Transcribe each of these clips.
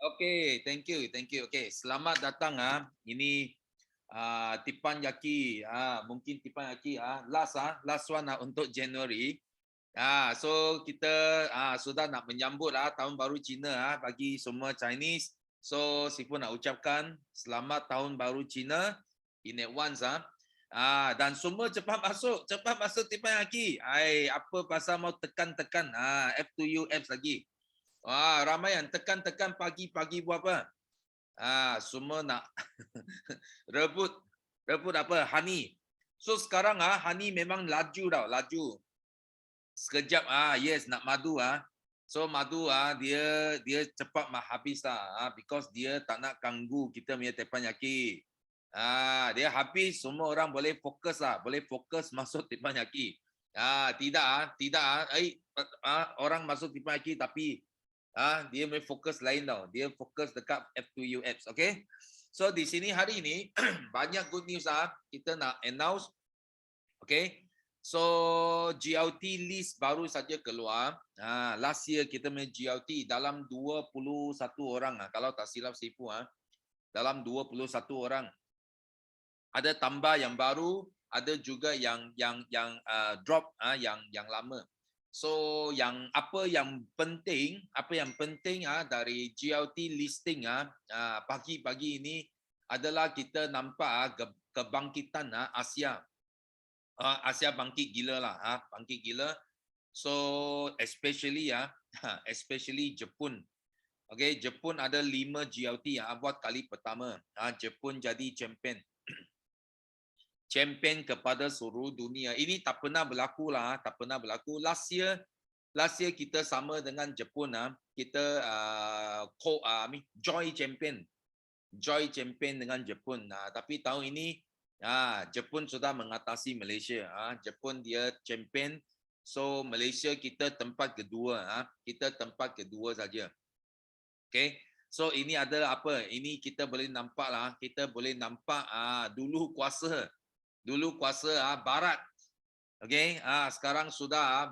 Okay, thank you, thank you. Okay, selamat datang Ini Tipan Yaki. Mungkin Tipan Yaki last one untuk January. So kita sudah nak menyambut tahun baru Cina bagi semua Chinese. So si pun nak ucapkan selamat tahun baru Cina in advance dan semua cepat masuk Tipan Yaki. Apa pasal mau tekan-tekan F2U apps lagi. Ramai yang tekan-tekan pagi-pagi buat apa? Semua nak rebut apa? Honey. So sekarang honey memang laju. Sekejap yes nak madu So madu dia cepat habis because dia tak nak ganggu kita punya teppanyaki. Dia habis semua orang boleh fokus masuk teppanyaki. Tidak orang masuk teppanyaki tapi dia main fokus lain tau. Dia fokus dekat F2U apps, okay? So di sini hari ini banyak good news kita nak announce, okay? So GLT list baru saja keluar. Last year kita main GLT dalam 21 orang kalau tak silap sipu dalam 21 orang. Ada tambah yang baru, ada juga yang drop yang lama. So apa yang penting dari GLT listing pagi-pagi ini adalah kita nampak kebangkitan Asia. Asia bangkit gila lah, bangkit gila. So especially Jepun. Okay, Jepun ada 5 GLT buat kali pertama. Jepun jadi champion kepada seluruh dunia. Ini tak pernah berlaku. Last year kita sama dengan Jepun kita joy champion dengan Jepun. Tapi tahun ini Jepun sudah mengatasi Malaysia. Jepun dia champion. So Malaysia kita tempat kedua. Kita tempat kedua saja. Okay. So ini adalah apa? Ini kita boleh nampak dulu kuasa barat. Okay, sekarang sudah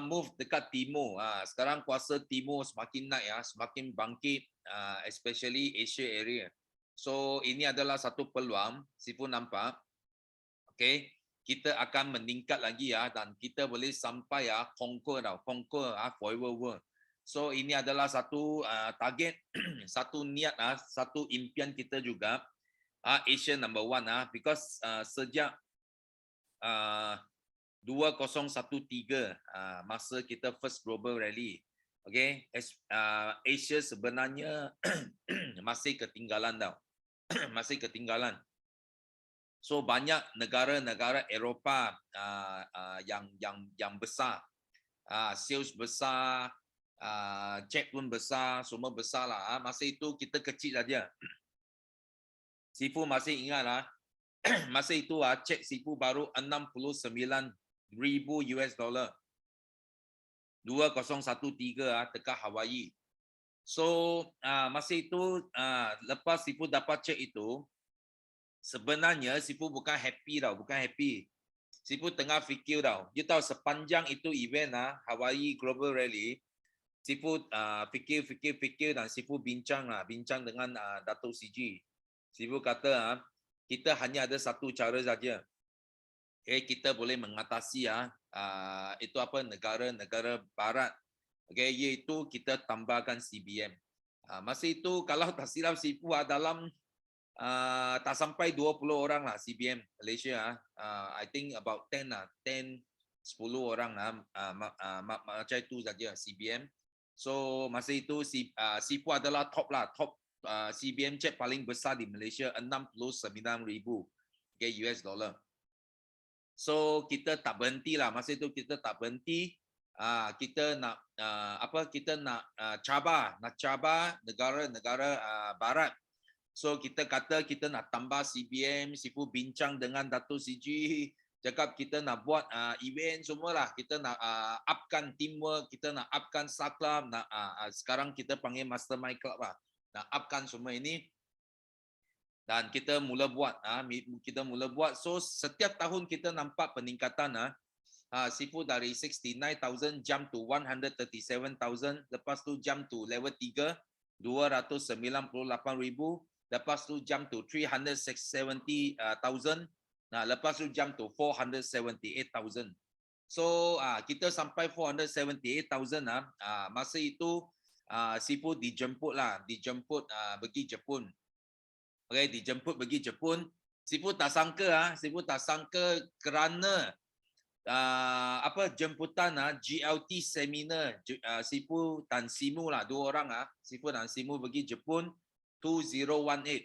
move dekat timur. Sekarang kuasa timur semakin naik semakin bangkit, especially Asia area. So ini adalah satu peluang, si pun nampak. Okay, kita akan meningkat lagi dan kita boleh sampai conquer forever world. So ini adalah satu target, satu niat, satu impian kita juga. Asia number 1 because sejak 2013 masa kita first global rally, okay, Asia sebenarnya masih ketinggalan tau. Masih ketinggalan. So banyak negara-negara Eropah yang besar, sales besar, check pun besar, semua besar lah. Masa itu kita kecil saja. Sifu masih ingat masa itu cek Sifu baru 69,000 US dollar. 2013 dekat Hawaii. So masa itu lepas Sifu dapat cek itu, sebenarnya Sifu bukan happy. Sifu tengah fikir You tahu sepanjang itu event Hawaii Global Rally, Sifu fikir dan Sifu bincang dengan Datuk CG. Sifu kata kita hanya ada satu cara saja. Kita boleh mengatasi itu apa negara barat. Iaitu kita tambahkan CBM. Masa itu kalau tak silap Sifu dalam tak sampai 20 orang lah CBM Malaysia. I think about 10 10 orang macam itu saja CBM. So masa itu Sifu adalah top CBM check paling besar di Malaysia 69,000 US dollar. So kita tak berhenti lah, masa itu kita tak berhenti. Kita nak kita nak cabar negara-negara barat. So kita kata kita nak tambah CBM. Sifu bincang dengan Datuk CG, cakap kita nak buat event semualah. Kita nak upkan teamwork, kita nak upkan club, sekarang kita panggil mastermind club lah. Nak upkan semua ini dan kita mula buat. So setiap tahun kita nampak peningkatan Sifu dari 69,000 jump to 137,000, lepas tu jump to level 3 298,000, lepas tu jump to 370,000, lepas tu jump to 478,000. So kita sampai 478,000 masa itu Sifu dijemput pergi Jepun. Okay, dijemput pergi Jepun. Sifu tak sangka kerana jemputan GLT seminar Sifu dan Simu lah, dua orang Sifu dan Simu pergi Jepun 2018.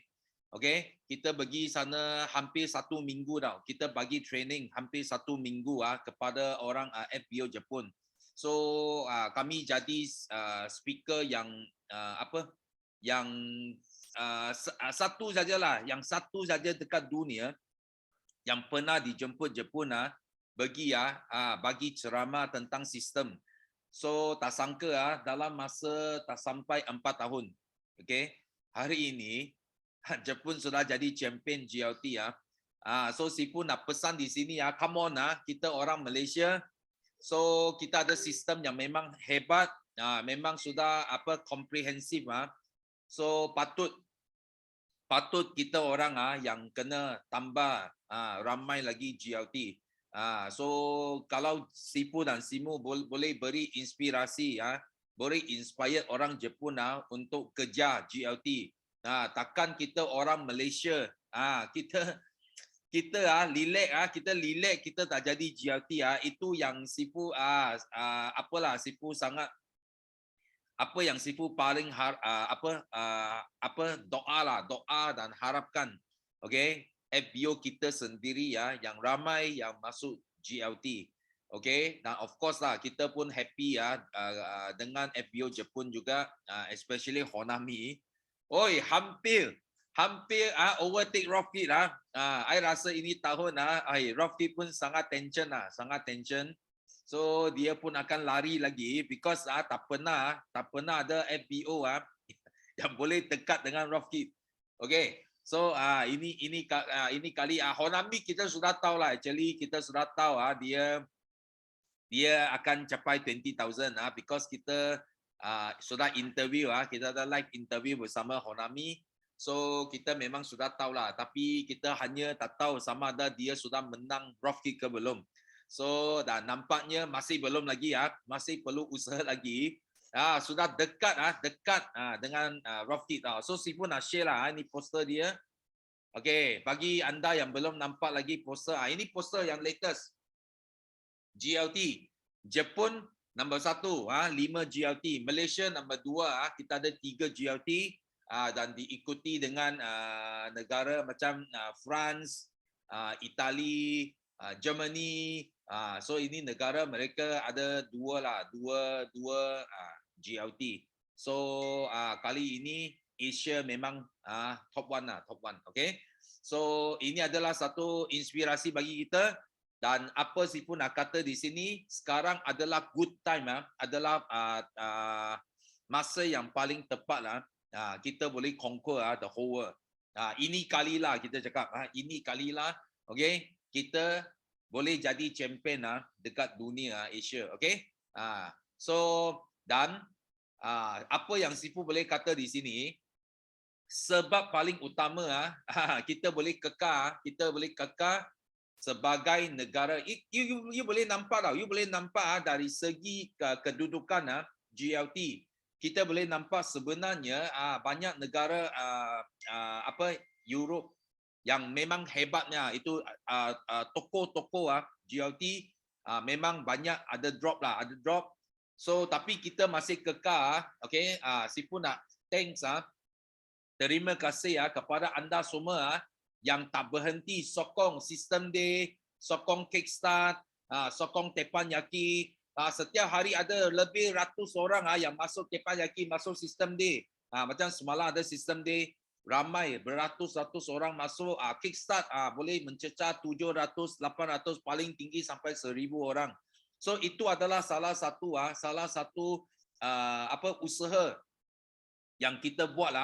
Okay, kita pergi sana hampir 1 minggu tau. Kita bagi training hampir 1 minggu kepada orang FBO Jepun. So kami jadi speaker yang satu sajalah, yang satu saja dekat dunia yang pernah dijemput Jepun bagi ceramah tentang sistem. So tak sangka dalam masa tak sampai 4 tahun. Okay, hari ini Jepun sudah jadi champion GLT so Sifu nak pesan di sini come on kita orang Malaysia, so kita ada sistem yang memang hebat, memang sudah komprehensif so patut kita orang yang kena tambah ramai lagi GLT. So kalau Sifu dan Simu boleh beri inspirasi boleh inspire orang Jepun untuk kejar GLT. Takkan kita orang Malaysia kita relax kita tak jadi GLT itu yang Sifu Sifu sangat yang Sifu paling doa dan harapkan. Okay, FBO kita sendiri yang ramai yang masuk GLT. Okay, dan of course kita pun happy dengan FBO Jepun juga, especially Honami. Oi, hampir overtake Rocket I rasa ini tahun Rocket pun sangat tension. So dia pun akan lari lagi because tak pernah ada FBO yang boleh dekat dengan Rocket. Okay, so ini kali Honami kita sudah tahu actually kita sudah tahu dia akan capai 20,000 because kita sudah interview kita ada live interview bersama Honami. So kita memang sudah tahu tapi kita hanya tak tahu sama ada dia sudah menang Rocket ke belum. So dan nampaknya masih belum lagi masih perlu usaha lagi. Sudah dekat dengan Rocket. So Sifu nak share ini poster dia. Okay, bagi anda yang belum nampak lagi poster, ini poster yang latest. GLT Jepun nombor 1 5 GLT, Malaysia nombor 2 kita ada 3 GLT dan diikuti dengan negara macam France, Itali, Germany. So ini negara mereka ada dua GLT. So kali ini Asia memang top one. Okay, so ini adalah satu inspirasi bagi kita. Dan apa Sifu nak kata di sini, sekarang adalah good time adalah masa yang paling tepat kita boleh conquer the whole world. Ini kalilah kita cakap ini kalilah, okay, kita boleh jadi champion dekat dunia Asia. Okay, so dan apa yang Sifu boleh kata di sini, sebab paling utama kita boleh kekal sebagai negara. You boleh nampak dari segi kedudukan GLT. Kita boleh nampak sebenarnya banyak negara Europe yang memang hebatnya itu toko-toko GLT memang banyak ada drop. So tapi kita masih kekal. Okay, Sifu nak thanks terima kasih kepada anda semua yang tak berhenti sokong System Day, sokong Kickstart, sokong Teppanyaki. Setiap hari ada lebih ratus orang yang masuk Teppanyaki, masuk System Day. Macam semalam ada System Day, ramai beratus-ratus orang masuk. Kickstart boleh mencecah 700, 800, paling tinggi sampai 1,000 orang. So itu adalah salah satu usaha yang kita buat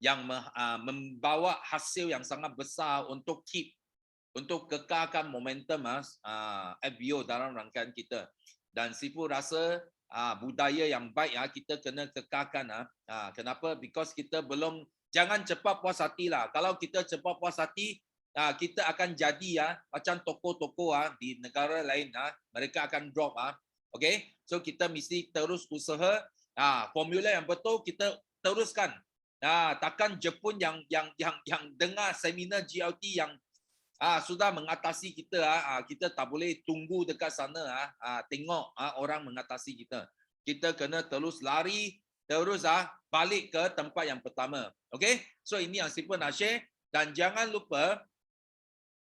yang membawa hasil yang sangat besar untuk keep untuk kekalkan momentum FBO dalam rangkaian kita. Dan Sifu rasa budaya yang baik kita kena kekalkan. Kenapa? Because kita belum, jangan cepat puas hati lah. Kalau kita cepat puas hati, kita akan jadi macam toko-toko di negara lain, mereka akan drop. Okay, so kita mesti terus usaha. Formula yang betul kita teruskan. Takkan Jepun yang dengar seminar GLT yang sudah mengatasi kita, kita tak boleh tunggu dekat sana tengok orang mengatasi kita. Kita kena terus lari, terus balik ke tempat yang pertama. Okay, so ini yang Sifu nak share. Dan jangan lupa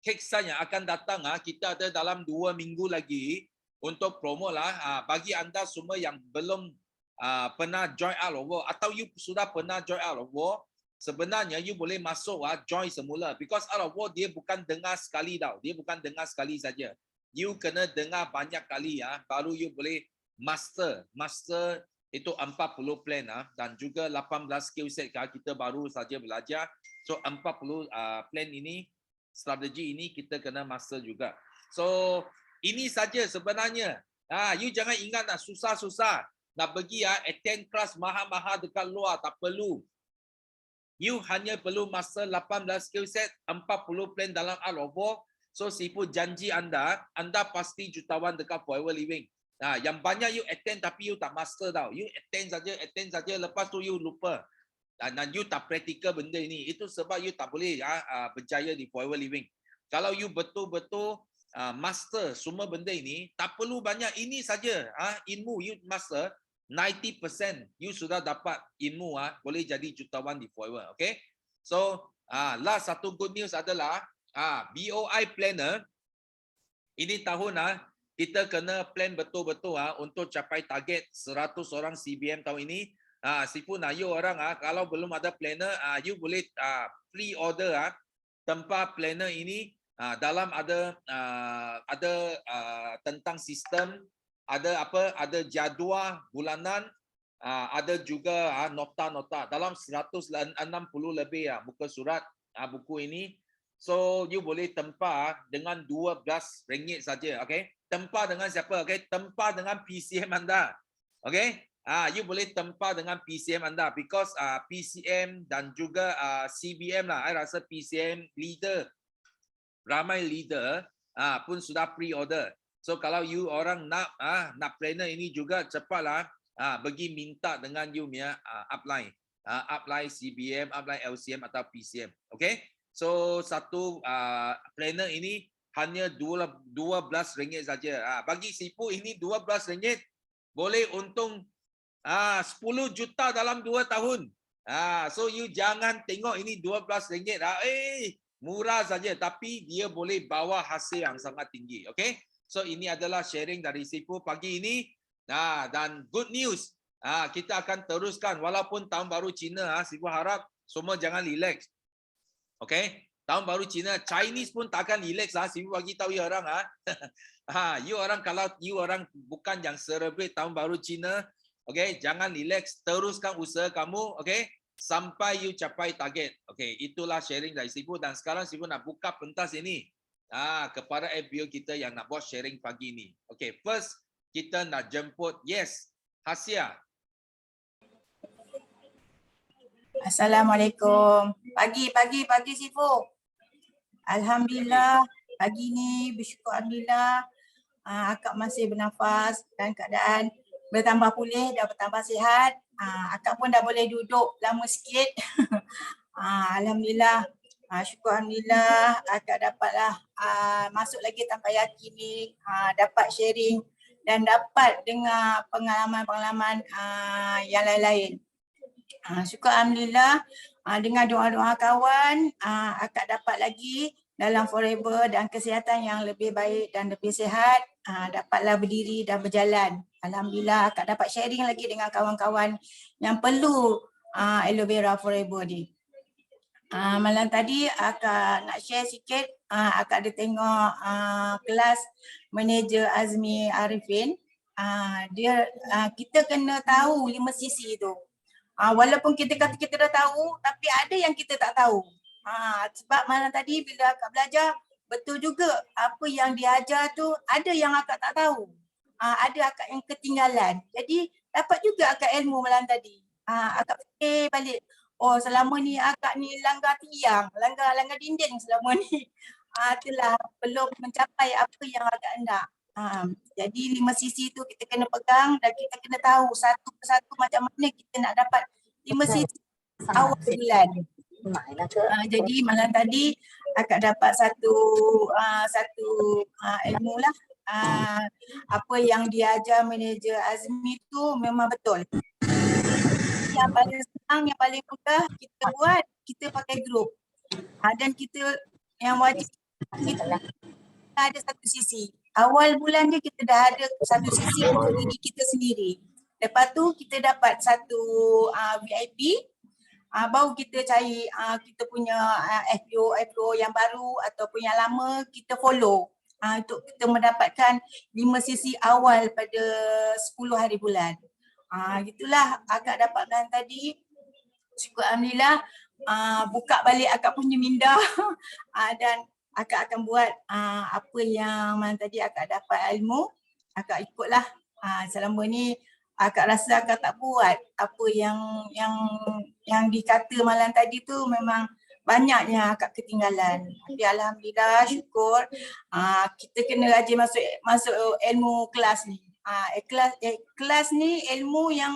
Keksan yang akan datang, kita ada dalam 2 minggu lagi untuk promo lah. Bagi anda semua yang belum pernah join Out of War atau you sudah pernah join Out of War, sebenarnya you boleh masuk join semula, because Out of War dia bukan dengar sekali tau. Dia bukan dengar sekali saja. You kena dengar banyak kali baru you boleh master itu 40 plan dan juga 18 skill set kita baru saja belajar. So 40 plan ini, strategi ini kita kena master juga. So ini saja sebenarnya. You jangan ingat susah-susah nak pergi attend kelas mahal-mahal dekat luar, tak perlu. You hanya perlu master 18 skill set, 40 plan dalam Out of War. So Sifu janji anda pasti jutawan dekat Forever Living. Yang banyak you attend tapi you tak master tau. You attend saja, lepas tu you lupa. Dan you tak praktikal benda ini. Itu sebab you tak boleh berjaya di Forever Living. Kalau you betul-betul master semua benda ini, tak perlu banyak, ini saja ilmu you master 90% you sudah dapat ilmu, boleh jadi jutawan di Forever. Okay, so last satu good news adalah BOI Planner ini tahun kita kena plan betul-betul untuk capai target 100 orang CBM tahun ini. Sifu nak you orang kalau belum ada planner, you boleh pre-order tempat planner ini. Dalam ada tentang sistem, ada jadual bulanan, ada juga nota-nota dalam 160 lebih muka surat buku ini. So you boleh tempah dengan RM12 saja. Okay, tempah dengan siapa? Okay, tempah dengan PCM anda. Okay, you boleh tempah dengan PCM anda, because PCM dan juga CBM lah. I rasa PCM leader, ramai leader pun sudah pre-order. So kalau you orang nak planner ini juga, cepatlah pergi minta dengan you punya upline CBM, upline LCM atau PCM. Okay, so satu planner ini hanya RM12 saja. Bagi Sifu ini RM12 boleh untung 10 juta dalam 2 tahun. So you jangan tengok ini RM12 murah saja, tapi dia boleh bawa hasil yang sangat tinggi. Okay, so ini adalah sharing dari Sifu pagi ini. Dan good news, kita akan teruskan walaupun tahun baru Cina. Sifu harap semua jangan relax. Okay, tahun baru Cina, Chinese pun takkan relax. Sifu bagi tahu you orang. You orang, kalau you orang bukan yang celebrate tahun baru Cina, okay, jangan relax, teruskan usaha kamu. Okay, sampai you capai target. Okay, itulah sharing dari Sifu. Dan sekarang Sifu nak buka pentas ini kepada FBO kita yang nak buat sharing pagi ini. Okay, first kita nak jemput Hasia. Assalamualaikum. Pagi Sifu. Alhamdulillah pagi ni bersyukur alhamdulillah akak masih bernafas dan keadaan bertambah pulih dan bertambah sihat. Akak pun dah boleh duduk lama sikit. Alhamdulillah. Syukur alhamdulillah akak dapatlah masuk lagi tanpa yakin ni, dapat sharing dan dapat dengar pengalaman-pengalaman yang lain-lain. Syukur alhamdulillah, dengan doa-doa kawan, akak dapat lagi dalam forever dan kesihatan yang lebih baik dan lebih sihat, dapatlah berdiri dan berjalan. Alhamdulillah akak dapat sharing lagi dengan kawan-kawan yang perlu aloe vera forever ni. Malam tadi akak nak share sikit, akak ada tengok kelas manager Azmi Arifin. Kita kena tahu 5 sisi tu. Walaupun kita kata kita dah tahu, tapi ada yang kita tak tahu. Sebab malam tadi bila akak belajar, betul juga apa yang diajar tu ada yang akak tak tahu. Ada akak yang ketinggalan. Jadi dapat juga akak ilmu malam tadi. Akak fikir balik, oh selama ni akak ni langgar tiang, langgar dinding selama ni. Itulah belum mencapai apa yang akak nak. Jadi 5 sisi tu kita kena pegang dan kita kena tahu satu persatu macam mana kita nak dapat 5 sisi awal bulan. Jadi malam tadi akak dapat satu ilmu lah. Apa yang diajar manager Azmi tu memang betul. Yang paling senang, yang paling mudah kita buat, kita pakai grup. Dan kita yang wajib kita ada satu sisi. Awal bulan je kita dah ada satu sisi untuk diri kita sendiri. Lepas tu kita dapat satu VIP, baru kita cari kita punya FPO yang baru ataupun yang lama kita follow. Untuk kita mendapatkan 5 sisi awal pada 10 hari bulan. Gitulah akak dapatkan tadi. Syukur Alhamdulillah. Buka balik akak punya minda dan akak akan buat apa yang malam tadi akak dapat ilmu. Akak ikutlah. Selama ni akak rasa akak tak buat apa yang dikata malam tadi tu memang banyaknya akak ketinggalan. Tapi Alhamdulillah syukur kita kena rajin masuk ilmu kelas ni. Kelas ni ilmu yang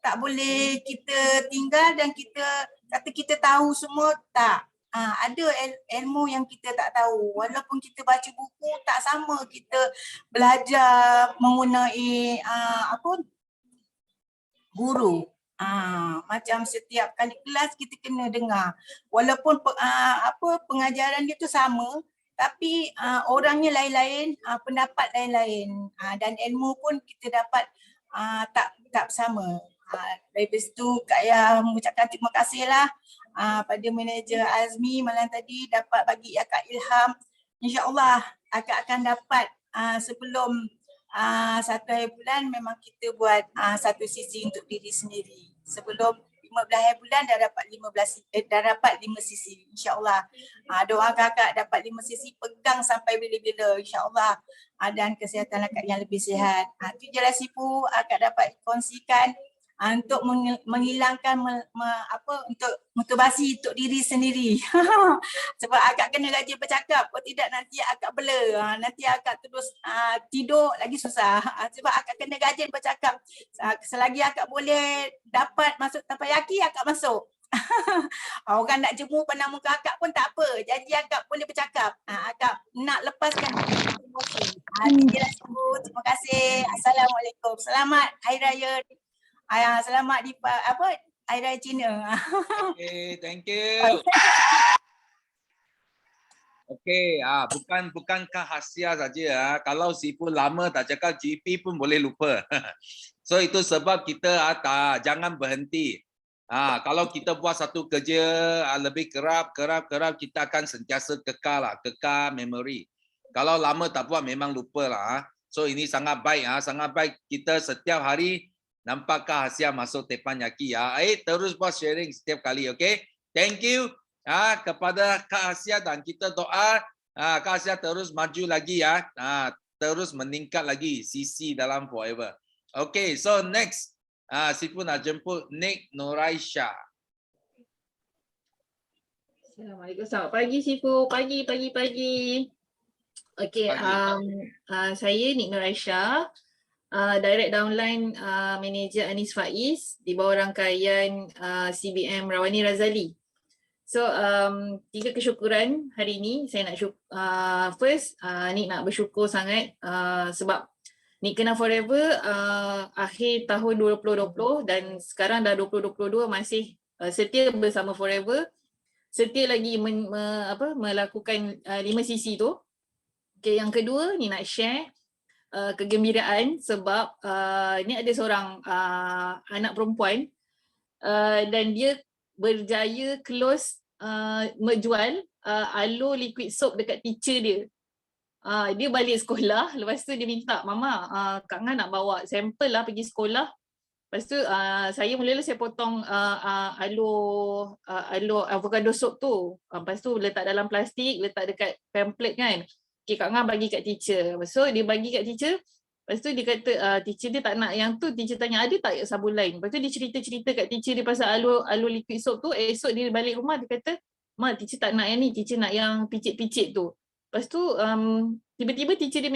tak boleh kita tinggal dan kita kata kita tahu semua, tak. Ada ilmu yang kita tak tahu. Walaupun kita baca buku tak sama kita belajar mengenai guru. Macam setiap kali kelas kita kena dengar. Walaupun pengajaran dia tu sama, tapi orangnya lain-lain, pendapat lain-lain. Dan ilmu pun kita dapat tak sama. Dari situ Kak Yah mengucapkan terima kasih lah pada manager Azmi malam tadi dapat bagi akak ilham. InsyaAllah akak akan dapat sebelum 1 hari bulan memang kita buat satu sisi untuk diri sendiri. Sebelum 15 hari bulan dah dapat 5 sisi insya-Allah. Doa kakak dapat 5 sisi, pegang sampai bila-bila insya-Allah. Dan kesihatan akak yang lebih sihat. Itu je lah Sifu akak dapat kongsikan untuk menghilangkan untuk motivasi untuk diri sendiri. Sebab akak kena rajin bercakap, kalau tidak nanti akak blur, nanti akak terus tidur lagi susah. Sebab akak kena rajin bercakap. Selagi akak boleh dapat masuk tampayaki, akak masuk. Orang nak jemur pandang muka akak pun tak apa, janji akak boleh bercakap. Akak nak lepaskan emosi. Terima kasih. Assalamualaikum. Selamat Hari Raya. Selamat di Hari Raya Cina. Okay, thank you. Okay, bukankah Hasia saja kalau Sifu lama tak cakap GP pun boleh lupa. So itu sebab kita jangan berhenti. Kalau kita buat satu kerja lebih kerap kita akan sentiasa kekal memori. Kalau lama tak buat memang lupa lah. So ini sangat baik sangat baik kita setiap hari nampak Kak Hasia masuk Tepan Yaki terus buat sharing setiap kali, okay? Thank you kepada Kak Hasia dan kita doa Kak Hasia terus maju lagi terus meningkat lagi sisi dalam Forever. Okay, so next Sifu nak jemput Nick Nuraisha. Assalamualaikum. Selamat pagi Sifu. Pagi. Okay, saya Nick Nuraisha. Direct Downline Manager Anis Faiz di bawah rangkaian CBM Rawani Razali. So 3 kesyukuran hari ini saya nak first Nick nak bersyukur sangat sebab Nick Kenal Forever akhir tahun 2020 dan sekarang dah 2022 masih setia bersama Forever, setia lagi melakukan 5 sisi tu. Okay, yang kedua ni nak share kegembiraan sebab ni ada seorang anak perempuan dan dia berjaya close menjual aloe liquid soap dekat teacher dia. Dia balik sekolah, lepas tu dia minta, Mama, Kak Ngah nak bawa sampel lah pergi sekolah. Lepas tu saya mula-mula saya potong alur avocado soup tu. Lepas tu letak dalam plastik, letak dekat pamphlet kan. Okay, Kak Ngah bagi kat teacher. So dia bagi kat teacher. Lepas tu dia kata teacher dia tak nak yang tu. Teacher tanya ada tak sabun lain. Lepas tu dia cerita-cerita kat teacher dia pasal alur liquid soap tu. Esok dia balik rumah dia kata, "Ma, teacher tak nak yang ni, teacher nak yang picit-picit tu." Lepas tu tiba-tiba teacher dia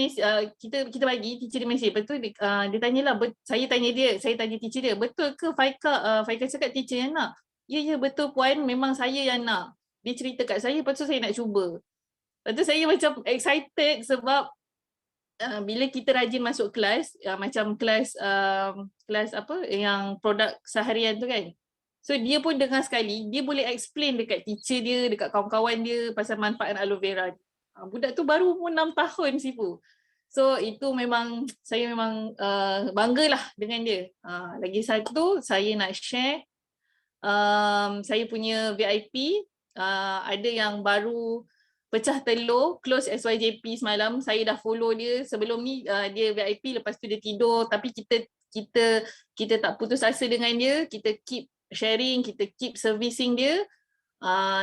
kita bagi teacher dia mesej. Lepas tu dia tanyalah, saya tanya teacher dia, "Betul ke Faika cakap teacher yang nak?" Ya betul puan, memang saya yang nak. Dia cerita kat saya, lepas tu saya nak cuba. Lepas tu saya macam excited sebab bila kita rajin masuk kelas, macam kelas apa yang produk seharian tu kan. So dia pun dengar sekali, dia boleh explain dekat teacher dia, dekat kawan-kawan dia pasal manfaat aloe vera. Budak tu baru umur 6 tahun Sifu. So itu memang saya memang banggalah dengan dia. Lagi satu saya nak share saya punya VIP ada yang baru pecah telur close SYJP semalam. Saya dah follow dia sebelum ni, dia VIP, lepas tu dia tidur, tapi kita tak putus asa dengan dia, kita keep sharing, kita keep servicing dia.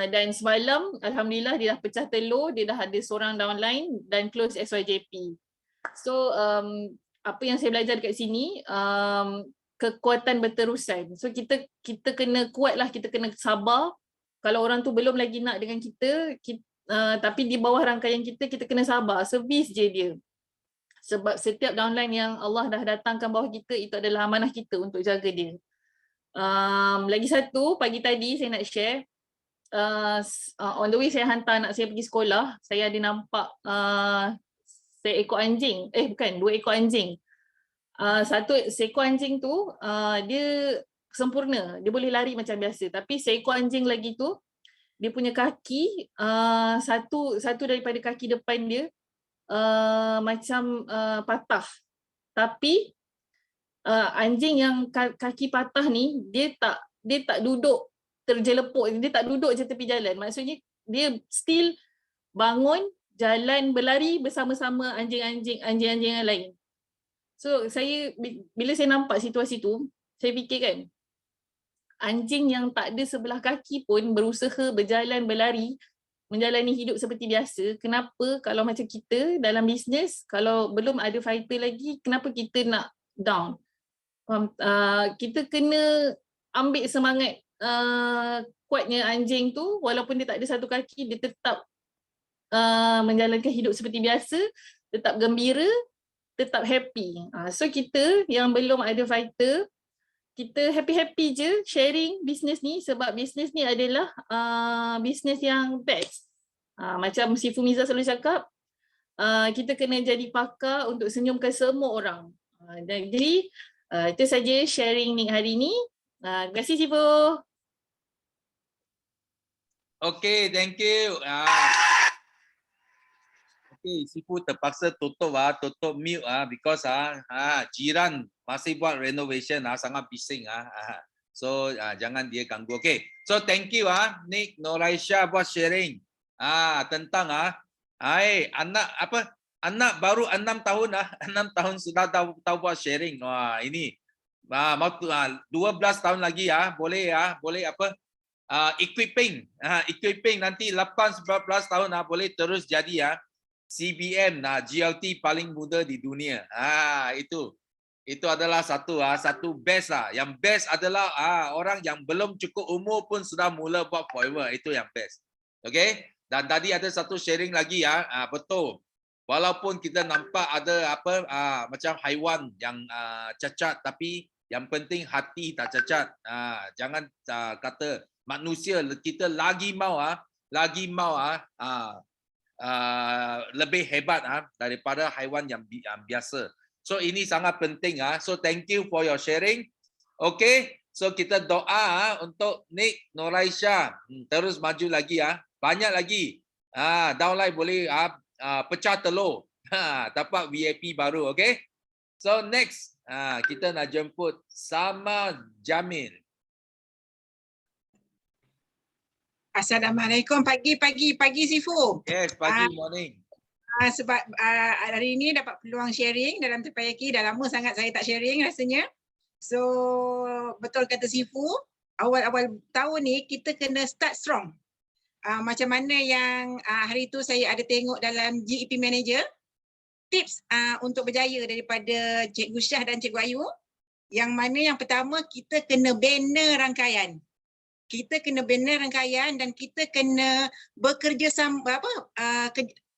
Dan semalam alhamdulillah dia dah pecah telur, dia dah ada seorang downline dan close SYJP. So apa yang saya belajar dekat sini, kekuatan berterusan. So kita kena kuatlah, kita kena sabar. Kalau orang tu belum lagi nak dengan kita tapi di bawah rangkaian kita kena sabar, servis je dia. Sebab setiap downline yang Allah dah datangkan bawah kita, itu adalah amanah kita untuk jaga dia. Lagi satu, pagi tadi saya nak share, on the way saya hantar anak saya pergi sekolah, saya ada nampak seekor anjing, dua ekor anjing. Seekor anjing tu dia sempurna, dia boleh lari macam biasa, tapi seekor anjing lagi tu dia punya kaki, satu daripada kaki depan dia macam patah. Tapi anjing yang kaki patah ni dia tak duduk terjelepuk, dia tak duduk je tepi jalan. Maksudnya dia still bangun, jalan, berlari bersama-sama anjing-anjing yang lain. So bila saya nampak situasi tu, saya fikir kan, anjing yang tak ada sebelah kaki pun berusaha berjalan, berlari, menjalani hidup seperti biasa. Kenapa kalau macam kita dalam bisnes, kalau belum ada fighter lagi, kenapa kita nak down? Kita kena ambil semangat kuatnya anjing tu, walaupun dia tak ada satu kaki, dia tetap menjalankan hidup seperti biasa, tetap gembira, tetap happy. So kita yang belum ada fighter, kita happy-happy je sharing bisnes ni, sebab bisnes ni adalah bisnes yang best. Macam si Fumiza selalu cakap, kita kena jadi pakar untuk senyumkan semua orang. Jadi itu saja sharing ni hari ni. Terima kasih Sifu. Okay, thank you. Okay, Sifu terpaksa tutup mute because jiran masih buat renovation sangat bising so jangan dia ganggu. Okay, so thank you Nick, Noraisha buat sharing tentang anak baru 6 tahun 6 tahun sudah tahu buat sharing. Wah, ini mau 12 tahun lagi boleh equipping nanti 8-11 tahun boleh terus jadi CBM GLT paling muda di dunia. Itu adalah satu best Yang best adalah orang yang belum cukup umur pun sudah mula buat forever. Itu yang best. Okay? Dan tadi ada satu sharing lagi betul. Walaupun kita nampak ada macam haiwan yang cacat, tapi yang penting hati tak cacat. Jangan kata manusia kita lagi mau lebih hebat daripada haiwan yang biasa. So ini sangat penting So thank you for your sharing. Okay, so kita doa untuk Nick, Noraisha terus maju lagi banyak lagi. Downline boleh pecah telur. Dapat VIP baru. Okay. So next kita nak jemput Sama Jamil. Assalamualaikum, pagi Sifu. Yes, pagi morning. Sebab hari ini dapat peluang sharing dalam Terpayaki, dah lama sangat saya tak sharing rasanya. So betul kata Sifu, awal-awal tahun ni kita kena start strong. Macam mana yang hari tu saya ada tengok dalam GEP Manager, tips untuk berjaya daripada Cikgu Syah dan Cikgu Ayu, yang mana yang pertama kita kena banner rangkaian. Kita kena banner rangkaian dan kita kena bekerjasama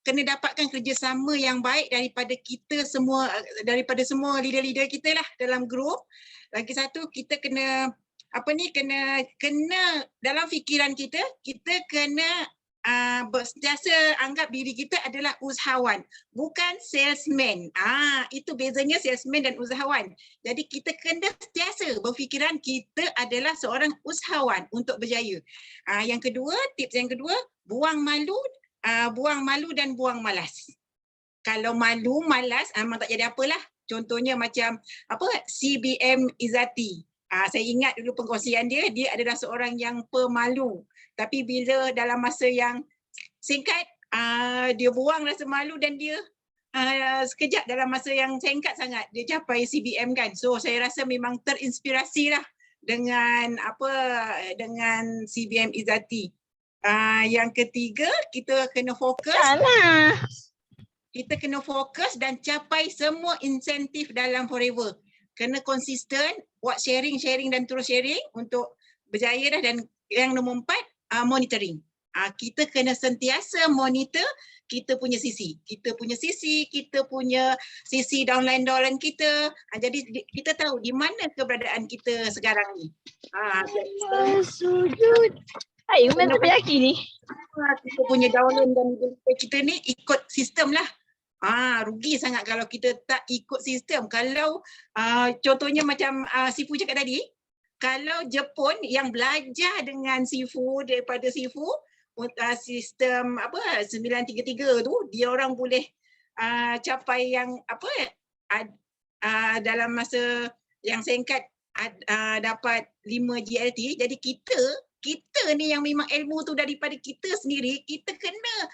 kena dapatkan kerjasama yang baik daripada kita semua, daripada semua leader-leader kita lah dalam grup. Lagi satu, kita kena kena dalam fikiran kita kena sentiasa anggap diri kita adalah usahawan, bukan salesman. Itu bezanya salesman dan usahawan. Jadi kita kena sentiasa berfikiran kita adalah seorang usahawan untuk berjaya. Yang kedua, tips yang kedua, buang malu dan buang malas. Kalau malu, malas, memang tak jadi apalah. Contohnya macam CBM Izzati. Saya ingat dulu pengkongsian dia adalah seorang yang pemalu. Tapi bila dalam masa yang singkat, dia buang rasa malu dan dia sekejap dalam masa yang singkat sangat dia capai CBM kan. So saya rasa memang terinspirasi lah dengan dengan CBM Izzati. Yang ketiga, kita kena fokus. Kita kena fokus dan capai semua insentif dalam Forever. Kena konsisten, buat sharing dan terus sharing untuk berjaya dah. Dan yang nombor 4, monitoring. Kita kena sentiasa monitor kita punya sisi. Kita punya sisi downline kita. Jadi kita tahu di mana keberadaan kita sekarang ni. Sujud. Mana terbayaki ni? Kita punya downline dan kita ni ikut sistem lah. Rugi sangat kalau kita tak ikut sistem. Kalau contohnya macam Sifu cakap tadi, kalau Jepun yang belajar dengan Sifu, daripada Sifu, sistem 933 tu, dia orang boleh capai yang dalam masa yang singkat dapat 5 GLT. Jadi kita ni yang memang ilmu tu daripada kita sendiri, kita kena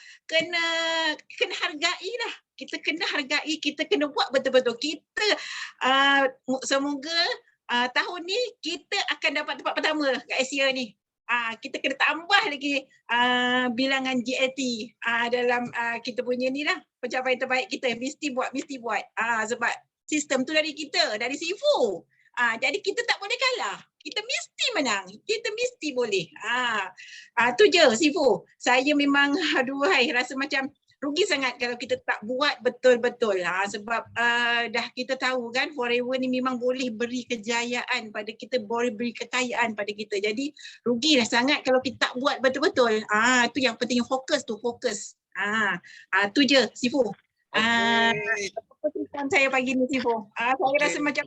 hargai lah. Kita kena hargai, kita kena buat betul-betul. Kita semoga tahun ni kita akan dapat tempat pertama kat Asia ni. Kita kena tambah lagi bilangan GLT dalam kita punya ni lah, pencapaian terbaik kita. Mesti buat. Sebab sistem tu dari kita, dari Sifu. Jadi kita tak boleh kalah. Kita mesti menang. Kita mesti boleh. Tu je Sifu. Saya memang rasa macam rugi sangat kalau kita tak buat betul-betul. Sebab dah kita tahu kan, Forever ni memang boleh beri kejayaan pada kita, boleh beri kekayaan pada kita. Jadi rugilah sangat kalau kita tak buat betul-betul. Tu yang penting, fokus. Tu je Sifu. Keputusan saya pagi ni Sifu. Saya rasa macam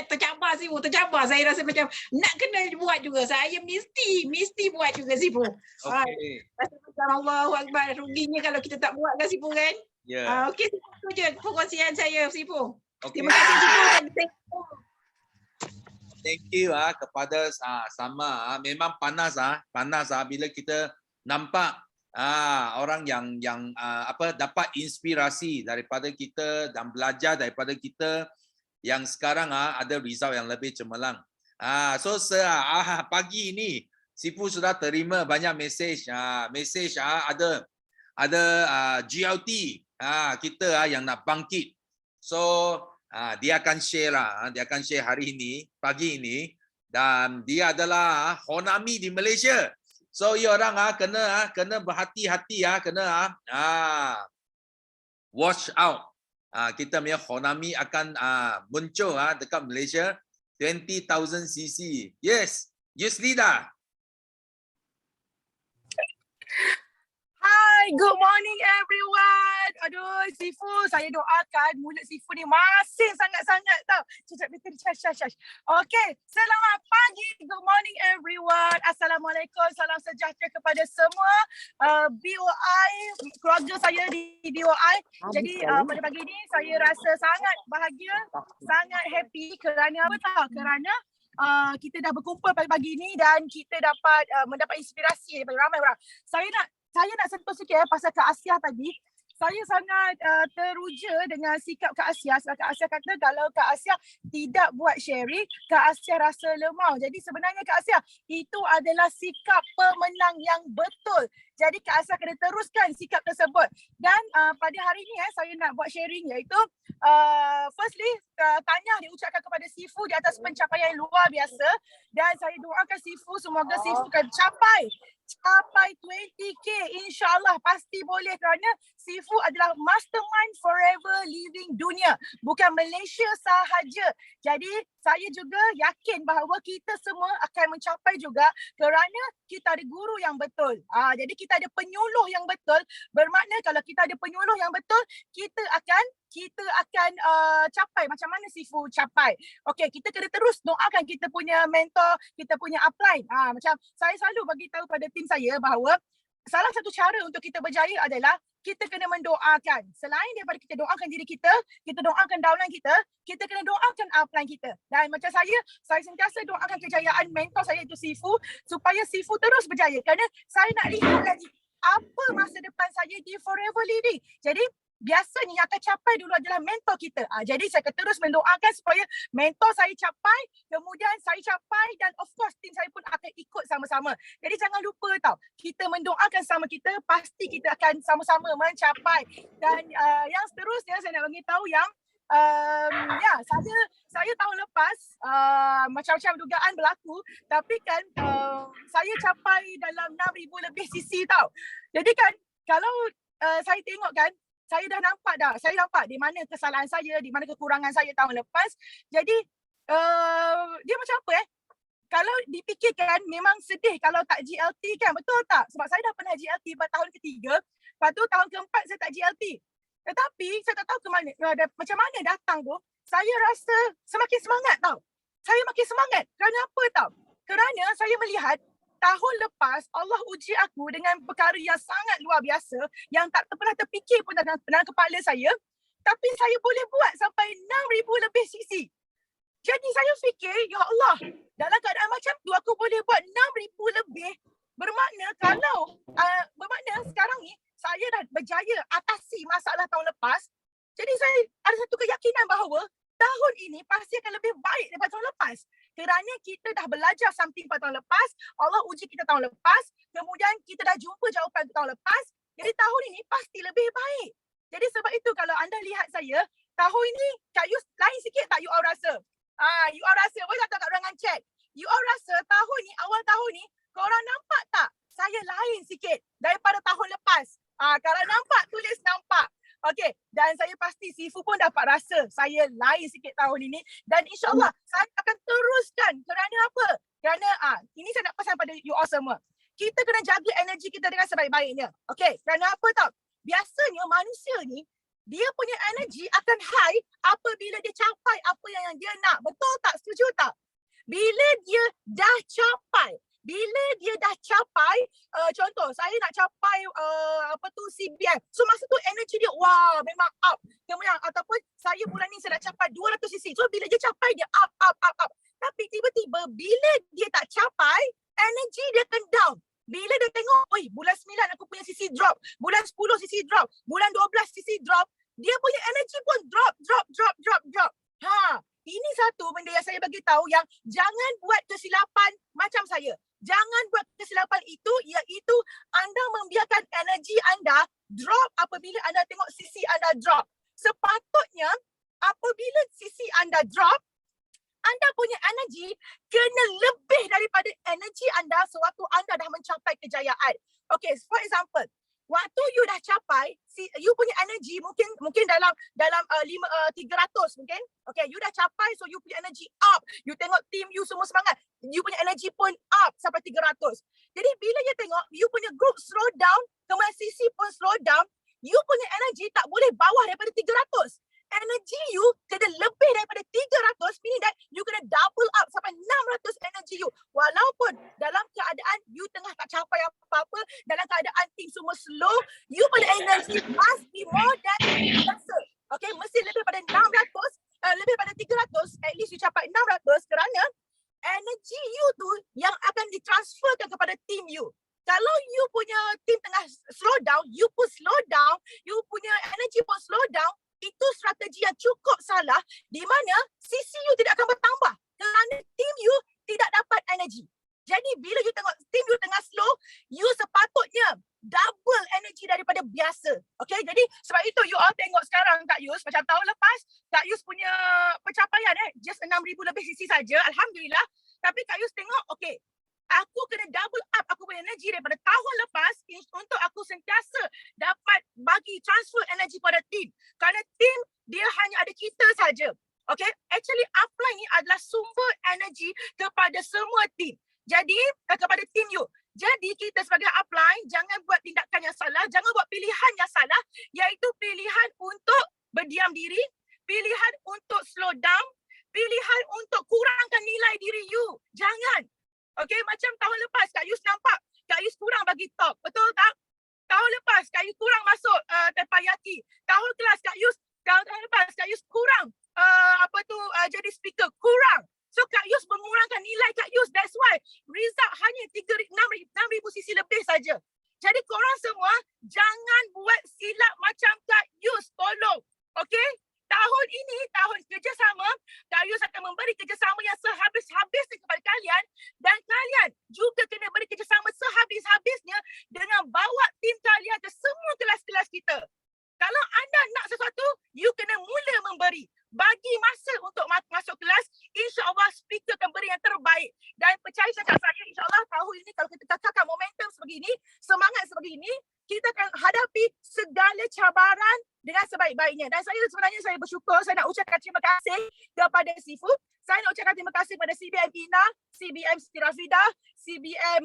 tercabar Sifu, tercabar. Saya rasa macam nak kena buat juga. Saya mesti buat juga Sifu. Rasa macam Allahu Akbar, ruginya kalau kita tak buat kan Sifu kan? Okey, itu je perkongsian saya Sifu. Terima kasih Sifu. Thank you kepada sama. Memang panas bila kita nampak orang yang dapat inspirasi daripada kita dan belajar daripada kita yang sekarang ada result yang lebih cemerlang. So pagi ini Sifu sudah terima banyak mesej. Ada GLT kita yang nak bangkit. So dia akan share dia akan share hari ini, pagi ini, dan dia adalah Honami di Malaysia. So orang kena berhati-hati kena watch out. Kita punya Honami akan muncul dekat Malaysia 20,000 cc. Yes, Yuslida. Hi, good morning everyone. Aduh, Sifu, saya doakan mulut Sifu ni masin sangat-sangat tau. Cecak betul, syash. Okey, selamat pagi. Good morning everyone. Assalamualaikum, salam sejahtera kepada semua BOI, keluarga saya di BOI. Jadi pada pagi ni saya rasa sangat bahagia, sangat happy kerana apa tahu? Kerana kita dah berkumpul pagi-pagi ni dan kita dapat mendapat inspirasi daripada ramai orang. Saya nak sentuh sikit pasal Kak Asia tadi. saya sangat teruja dengan sikap Kak Asia. Sebab Kak Asia kata kalau Kak Asia tidak buat sharing, Kak Asia rasa lemah. Jadi sebenarnya Kak Asia, itu adalah sikap pemenang yang betul. Jadi Kak Asia kena teruskan sikap tersebut. Dan pada hari ini saya nak buat sharing iaitu firstly, tahniah diucapkan kepada Sifu di atas pencapaian yang luar biasa. Dan saya doakan Sifu, semoga Sifu akan capai 20k, insyaAllah pasti boleh, kerana Sifu adalah mastermind forever living dunia, bukan Malaysia sahaja. Jadi saya juga yakin bahawa kita semua akan mencapai juga kerana kita ada guru yang betul. Jadi kita ada penyuluh yang betul, bermakna kalau kita ada penyuluh yang betul, kita akan capai macam mana Sifu capai. Okey, kita kena terus doakan kita punya mentor, kita punya upline. Macam saya selalu bagi tahu pada tim saya bahawa salah satu cara untuk kita berjaya adalah kita kena mendoakan. Selain daripada kita doakan diri kita doakan downline kita kena doakan upline kita. Dan macam saya sentiasa doakan kejayaan mentor saya itu Sifu, supaya Sifu terus berjaya. Kerana saya nak lihat lagi apa masa depan saya di Forever Living. Jadi biasanya yang akan capai dulu adalah mentor kita. Jadi saya akan terus mendoakan supaya mentor saya capai, kemudian saya capai, dan of course tim saya pun akan ikut sama-sama. Jadi jangan lupa tau, kita mendoakan sama kita, pasti kita akan sama-sama mencapai. Dan yang seterusnya saya nak bagi tahu yang saya tahun lepas macam-macam dugaan berlaku, tapi kan saya capai dalam 6,000 lebih cc tau. Jadi kan kalau saya tengok kan, saya nampak di mana kesalahan saya, di mana kekurangan saya tahun lepas. Jadi dia macam apa kalau dipikirkan memang sedih kalau tak GLT kan, betul tak? Sebab saya dah pernah GLT pada tahun ketiga, lepas tu tahun keempat saya tak GLT. Tetapi saya tak tahu macam mana datang tu, saya rasa semakin semangat tau. Saya makin semangat. Kerana apa tau? Kerana saya melihat tahun lepas Allah uji aku dengan perkara yang sangat luar biasa yang tak pernah terfikir pun dalam kepala saya, tapi saya boleh buat sampai 6,000 lebih cc. Jadi saya fikir, ya Allah, dalam keadaan macam tu aku boleh buat 6,000 lebih, bermakna sekarang ni saya dah berjaya atasi masalah tahun lepas. Jadi saya ada satu keyakinan bahawa tahun ini pasti akan lebih baik daripada tahun lepas. Kerana kita dah belajar something pada tahun lepas, Allah uji kita tahun lepas, kemudian kita dah jumpa jawapan tahun lepas, jadi tahun ini pasti lebih baik. Jadi sebab itu kalau anda lihat saya, tahun ini Kak Yus lain sikit tak you all rasa? You all rasa, boleh tak kat ruangan chat? You all rasa tahun ni, awal tahun ni, korang nampak tak? Saya lain sikit daripada tahun lepas. Kalau nampak, tulis nampak. Okey, dan saya pasti Sifu pun dapat rasa saya lain sikit tahun ini, dan insyaAllah saya akan teruskan. Kerana apa? Kerana ini saya nak pesan pada you all semua. Kita kena jaga energi kita dengan sebaik-baiknya. Okey, kerana apa tau? Biasanya manusia ni, dia punya energi akan high apabila dia capai apa yang dia nak. Betul tak? Setuju tak? Bila dia dah capai, contoh saya nak capai CBM. So masa tu energi dia memang up. Kemudian ataupun saya bulan ni saya nak capai 200 cc. So bila dia capai dia up. Tapi tiba-tiba bila dia tak capai, energi dia akan down. Bila dia tengok, bulan 9 aku punya cc drop, bulan 10 cc drop, bulan 12 cc drop, dia punya energi pun drop. Ini satu benda yang saya bagi tahu yang jangan buat kesilapan macam saya. Jangan buat kesilapan itu, iaitu anda membiarkan energi anda drop apabila anda tengok sisi anda drop. Sepatutnya apabila sisi anda drop, anda punya energi kena lebih daripada energi anda sewaktu anda dah mencapai kejayaan. Okay, for example, waktu you dah capai, you punya energi mungkin dalam 300 mungkin. Okay, you dah capai, so you punya energi up. You tengok team you semua semangat. You punya energi pun up sampai 300. Jadi bila you tengok, you punya group slow down, kemudian CC pun slow down, you punya energi tak boleh bawah daripada 300. Energi you kena lebih daripada 300, meaning that you kena double up sampai 600 energi you. Walaupun dalam keadaan you tengah tak capai apa-apa, dalam keadaan team semua slow, you punya energi must be more than biasa. Okay, mesti lebih pada 600, lebih pada 300, at least you capai 600, kerana energi you tu yang akan ditransferkan kepada team you. Kalau you punya team tengah slow down, you pun slow down, you punya energy pun slow down, itu strategi yang cukup salah di mana CC you tidak akan bertambah kerana team you tidak dapat energy. Jadi bila you tengok team you tengah slow, you sepatutnya double energy daripada biasa. Okay, jadi sebab itu you all tengok sekarang Kak Yus, macam tahun lepas Kak Yus punya pencapaian just 6,000 lebih CC saja, Alhamdulillah. Tapi Kak Yus tengok, okay, aku kena double up aku punya energy daripada tahun lepas untuk aku sentiasa dapat bagi transfer energy pada team. Kerana team dia hanya ada kita saja. Okay, actually upline ni adalah sumber energy kepada semua team. Jadi kepada team you. Jadi kita sebagai upline jangan buat tindakan yang salah, jangan buat pilihan yang salah, iaitu pilihan untuk berdiam diri, pilihan untuk slow down, pilihan untuk kurangkan nilai diri you. Jangan. Okay, macam tahun lepas Kak Yus nampak Kak Yus kurang bagi talk, betul tak? Tahun lepas Kak Yus kurang masuk terpayaki. Tahun kelas Kak Yus, tahun lepas Kak Yus kurang jadi speaker, kurang. So Kak Yus mengurangkan nilai Kak Yus. That's why result hanya 6,000 CC lebih saja. Jadi korang semua jangan buat silap macam Kak Yus. Tolong. Okay? Tahun ini, tahun kerjasama, Kak Yus akan memberi kerjasama yang sehabis-habisnya kepada kalian dan kalian juga kena beri kerjasama sehabis-habisnya dengan bawa tim kalian ke semua kelas-kelas kita. Kalau anda nak sesuatu, you kena mula memberi. Bagi masa untuk masuk kelas, insya-Allah speaker akan beri yang terbaik. Dan percaya cakap saya, insya-Allah tahun ini kalau kita cakap momentum sebegini, semangat sebegini, kita akan hadapi segala cabaran dengan sebaik-baiknya. Dan saya sebenarnya saya bersyukur, saya nak ucapkan terima kasih kepada Sifu. Saya nak ucapkan terima kasih kepada CBM Ina, CBM Siti Rafidah, CBM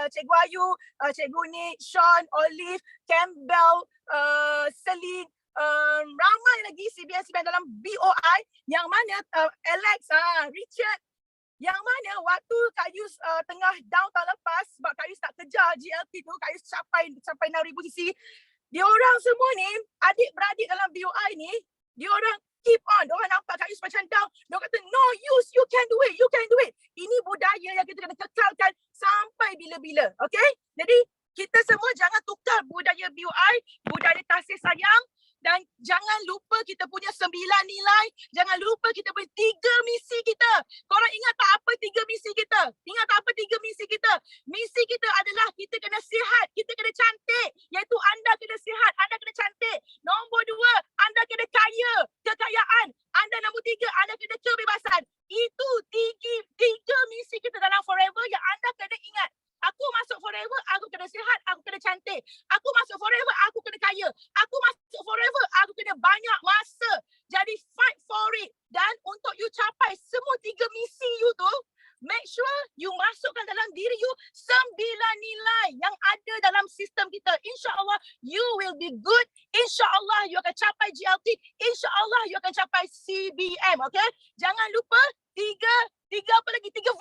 Cikgu Ayu, Cikgu Nik, Sean, Olive, Campbell, Celine, ramai lagi CBM dalam BOI yang mana Alex, Richard, yang mana waktu Kak Yus tengah down tahun lepas sebab Kak Yus tak kejar GLT tu, Kak Yus sampai 6,000 CC. Diorang semua ni, adik-beradik dalam BOI ni, diorang keep on. Diorang nampak Kak Yus macam down. Diorang kata, no Yus, you can do it, you can do it. Ini budaya yang kita kena kekalkan sampai bila-bila. Okay? Jadi kita semua jangan tukar budaya BOI, budaya kasih sayang. Dan jangan lupa kita punya 9 nilai. Jangan lupa kita punya 3 misi kita. Korang ingat tak apa 3 misi kita? Ingat tak apa 3 misi kita? Misi kita adalah kita kena sihat, kita kena cantik. Iaitu anda kena sihat, anda kena cantik. Nombor 2, anda kena kaya, kekayaan. Anda nombor 3, anda kena kebebasan. Itu 3 misi kita dalam Forever yang anda kena ingat. Aku masuk Forever, aku kena sihat, aku kena cantik. Aku masuk Forever, aku kena kaya. Aku masuk Forever, aku kena banyak masa. Jadi fight for it. Dan untuk you capai semua 3 misi you tu, make sure you masukkan dalam diri you 9 nilai yang ada dalam sistem kita. InsyaAllah you will be good. InsyaAllah you akan capai GLT. InsyaAllah you akan capai CBM. Okay? Jangan lupa 3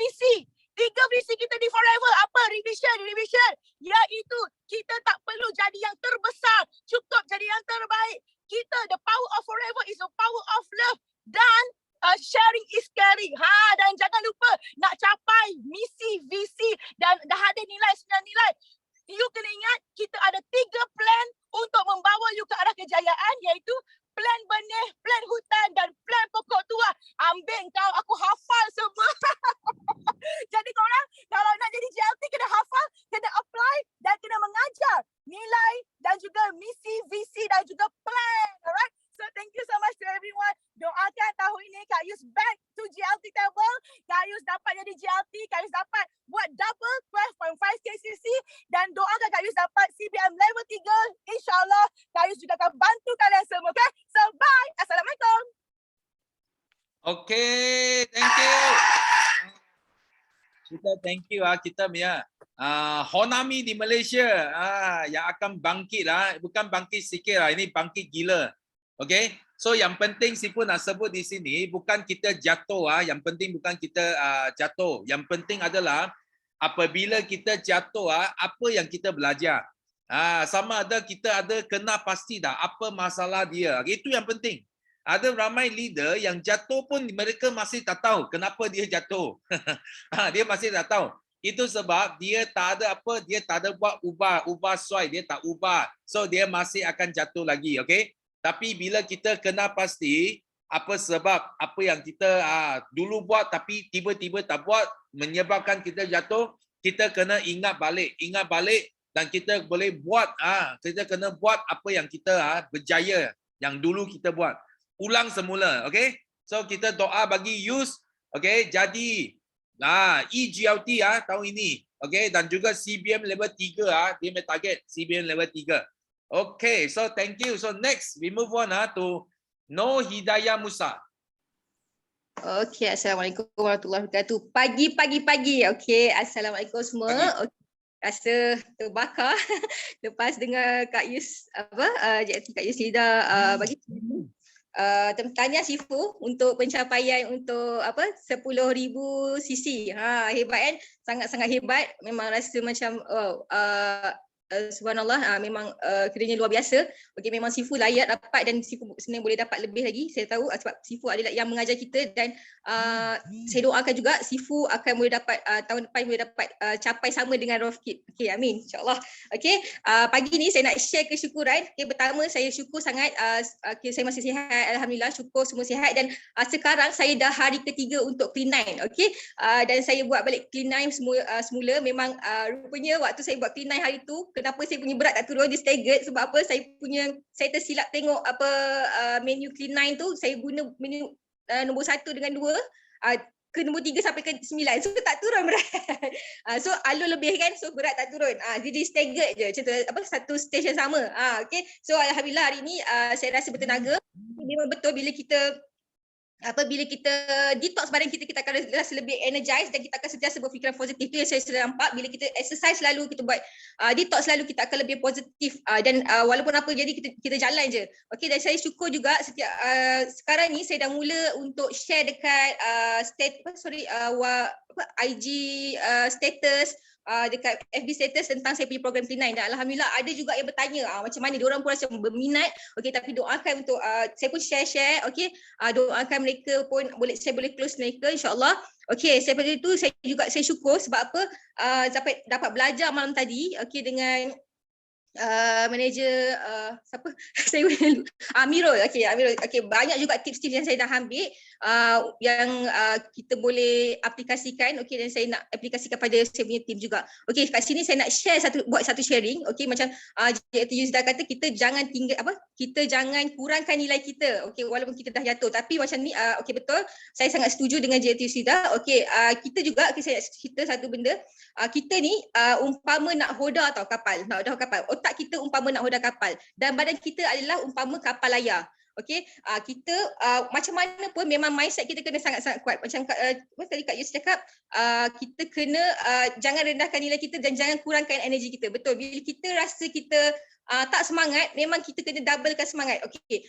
visi. 3 visi kita di Forever. Apa? Revision. Iaitu kita tak perlu jadi yang terbesar. Cukup jadi yang terbaik. Kita, the power of Forever is the power of love. Dan sharing is caring. Dan jangan lupa nak capai misi, visi dan dah ada nilai 9 nilai. You kena ingat kita ada 3 plan untuk membawa you ke arah kejayaan, iaitu plan benih, plan hutan dan plan pokok tua. Ambil kau, aku hafal semua. Jadi korang kalau nak jadi JLT kena hafal, kena apply dan kena mengajar nilai dan juga misi, visi dan juga plan. Alright? So thank you so much to everyone. Doakan tahun ini Kak Yus back to GLT table. Kak Yus dapat jadi GLT. Kak Yus dapat buat double 12.5 KCC. Dan doakan Kak Yus dapat CBM level 3. InsyaAllah Kak Yus juga akan bantu kalian semua. Okay? So bye. Assalamualaikum. Okay, thank you. Kita thank you kita punya Honami di Malaysia yang akan bangkit bukan bangkit sikit ini bangkit gila. Okay, so yang penting Sifu nak sebut di sini bukan kita jatuh yang penting bukan kita jatuh. Yang penting adalah apabila kita jatuh apa yang kita belajar. Sama ada kita ada kena pasti dah apa masalah dia. Itu yang penting. Ada ramai leader yang jatuh pun mereka masih tak tahu kenapa dia jatuh. Dia masih tak tahu. Itu sebab dia tak ada apa, dia tak ada buat ubah soil, dia tak ubah. So dia masih akan jatuh lagi, okey? Tapi bila kita kena pasti apa sebab apa yang kita dulu buat tapi tiba-tiba tak buat menyebabkan kita jatuh, kita kena ingat balik dan kita boleh buat kita kena buat apa yang kita berjaya yang dulu kita buat. Ulang semula, okey? So kita doa bagi Yus, okey? Jadi EGLT tahun ini, okey, dan juga CBM level 3 dia punya target CBM level 3. Okay, so thank you. So next we move on to No Hidayah Musa. Okey, Assalamualaikum warahmatullahi wabarakatuh. Pagi. Okey, Assalamualaikum semua. Okay. Rasa terbakar lepas dengar Kak Yus Kak Yus Lida bagi tanya Sifu untuk pencapaian untuk 10,000 cc. Hebat kan? Sangat-sangat hebat. Memang rasa macam subhanallah, memang kerjanya luar biasa. Okey, memang Sifu layak dapat dan Sifu sebenarnya boleh dapat lebih lagi. Saya tahu sebab Sifu adalah yang mengajar kita dan saya doakan juga Sifu akan boleh dapat tahun depan boleh dapat capai sama dengan Rofkit. Okey, amin insya-Allah. Okey, pagi ni saya nak share kesyukuran. Okey, pertama saya syukur sangat saya masih sihat, alhamdulillah, syukur semua sihat dan sekarang saya dah hari ketiga untuk clean 9. Okey, dan saya buat balik clean 9 semula memang rupanya waktu saya buat clean 9 hari tu kenapa saya punya berat tak turun, dia staggered sebab apa, saya tersilap tengok menu clean 9 tu, saya guna menu nombor 1 dengan 2 ke nombor 3 sampai ke 9, so tak turun berat. So alur lebih kan, so berat tak turun. Jadi staggered je macam tu, satu stage yang sama. Okay, so alhamdulillah hari ni saya rasa bertenaga. Memang betul bila kita detox badan kita akan rasa lebih energized dan kita akan sentiasa berfikiran positif. Itu yang saya sudah nampak. Bila kita exercise selalu, kita buat detox selalu, kita akan lebih positif dan walaupun apa jadi kita jalan je. Okey, dan saya syukur juga setiap sekarang ni saya dah mula untuk share dekat IG status, dekat FB status tentang saya punya program clean 9 dan alhamdulillah ada juga yang bertanya macam mana diorang pun rasa berminat. Okey, tapi doakan untuk saya pun share okey, doakan mereka pun saya boleh close mereka insyaallah. Okey, seperti itu saya syukur sebab apa dapat belajar malam tadi okey dengan manager siapa saya Amirul. Amirul. Okey, banyak juga tips-tips yang saya dah ambil yang kita boleh aplikasikan. Okey, dan saya nak aplikasikan pada saya punya team juga. Okey, kat sini saya nak share buat satu sharing. Okey, macam Cik Yusda kata, kita jangan kurangkan nilai kita. Okey, walaupun kita dah jatuh, tapi macam ni okey, betul, saya sangat setuju dengan Cik Yusda. Okey, kita juga saya cerita satu benda. Kita ni umpama nak hoda atau kapal, otak kita umpama nak hoda kapal dan badan kita adalah umpama kapal layar. Okey, kita macam mana pun memang mindset kita kena sangat-sangat kuat. Macam tadi Kak Yus cakap, kita kena jangan rendahkan nilai kita dan jangan kurangkan energi kita. Betul, bila kita rasa kita tak semangat, memang kita kena doublekan semangat. Okey,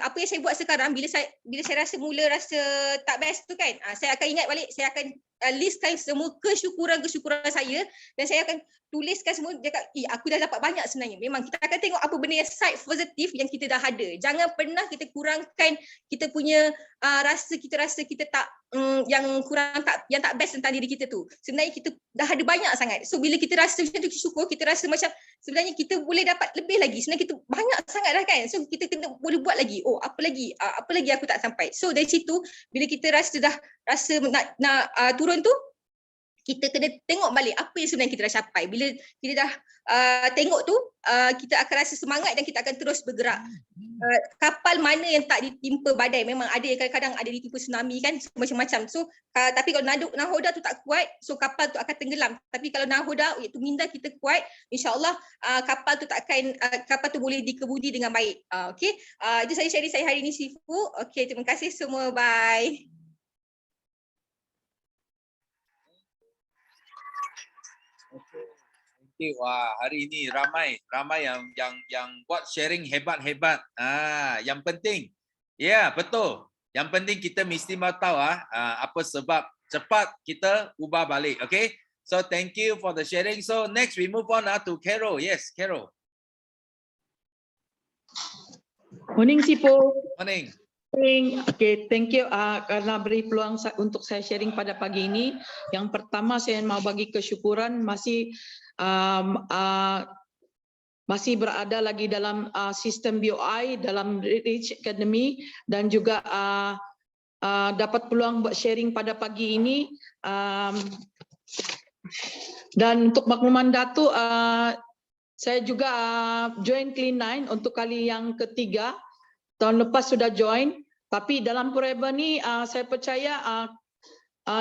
apa yang saya buat sekarang, bila saya rasa tak best tu kan, saya akan ingat balik, saya akan listkan semua kesyukuran saya dan saya akan tuliskan semua dekat aku dah dapat banyak sebenarnya. Memang kita akan tengok apa benda yang side positif yang kita dah ada. Jangan pernah kita kurangkan kita punya rasa kita tak yang tak best tentang diri kita tu. Sebenarnya kita dah ada banyak sangat. So bila kita rasa macam tu syukur, kita rasa macam sebenarnya kita boleh dapat lebih lagi. Sebenarnya kita banyak sangat dah kan. So kita kena boleh buat lagi. Oh, apa lagi aku tak sampai. So dari situ bila kita rasa nak turun tu, kita kena tengok balik apa yang sebenarnya kita dah capai. Bila kita dah tengok tu, kita akan rasa semangat dan kita akan terus bergerak. Kapal mana yang tak ditimpa badai? Memang ada yang kadang-kadang ada ditimpa tsunami kan, macam-macam. So tapi kalau nahoda tu tak kuat, so kapal tu akan tenggelam. Tapi kalau nahoda iaitu minda kita kuat, insya-Allah kapal tu boleh dikebudi dengan baik. Okey, itu sharing saya hari ini Sifu. Okey, terima kasih semua, bye. Okay, wah, hari ini ramai yang buat sharing hebat-hebat. Yang penting, betul. Yang penting kita mesti mahu tahu apa sebab cepat kita ubah balik. Okay, so thank you for the sharing. So next we move on to Carol. Yes, Carol. Morning, Sipo. Morning. Okay, thank you karena beri peluang untuk saya sharing pada pagi ini. Yang pertama saya mau bagi kesyukuran masih berada lagi dalam sistem BOI, dalam Reach Academy dan juga dapat peluang buat sharing pada pagi ini. Dan untuk makluman Datuk, saya juga join Clean9 untuk kali yang ketiga. Tahun lepas sudah join, tapi dalam Forever ni saya percaya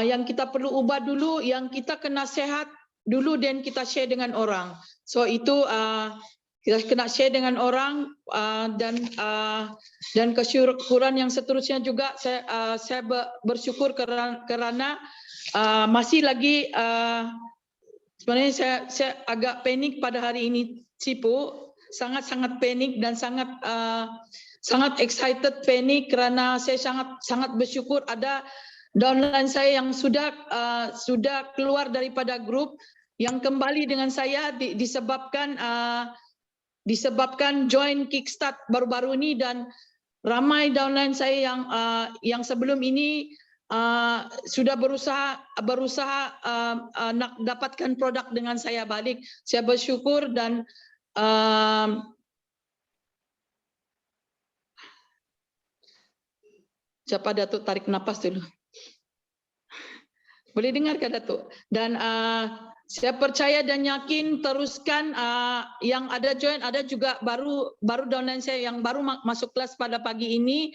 yang kita perlu ubah dulu, yang kita kena sehat dulu dan kita share dengan orang. So itu kita kena share dengan orang dan kesyukuran yang seterusnya juga saya bersyukur kerana masih lagi sebenarnya saya agak panik pada hari ini, Sipu, sangat panik dan sangat excited panik kerana saya sangat bersyukur ada downline saya yang sudah keluar daripada grup yang kembali dengan saya disebabkan join Kickstart baru-baru ini dan ramai downline saya yang sebelum ini sudah berusaha nak dapatkan produk dengan saya balik. Saya bersyukur dan siapa Datuk tarik napas dulu. Boleh dengar ke Datuk? Dan saya percaya dan yakin teruskan yang ada join, ada juga baru downline saya yang baru masuk kelas pada pagi ini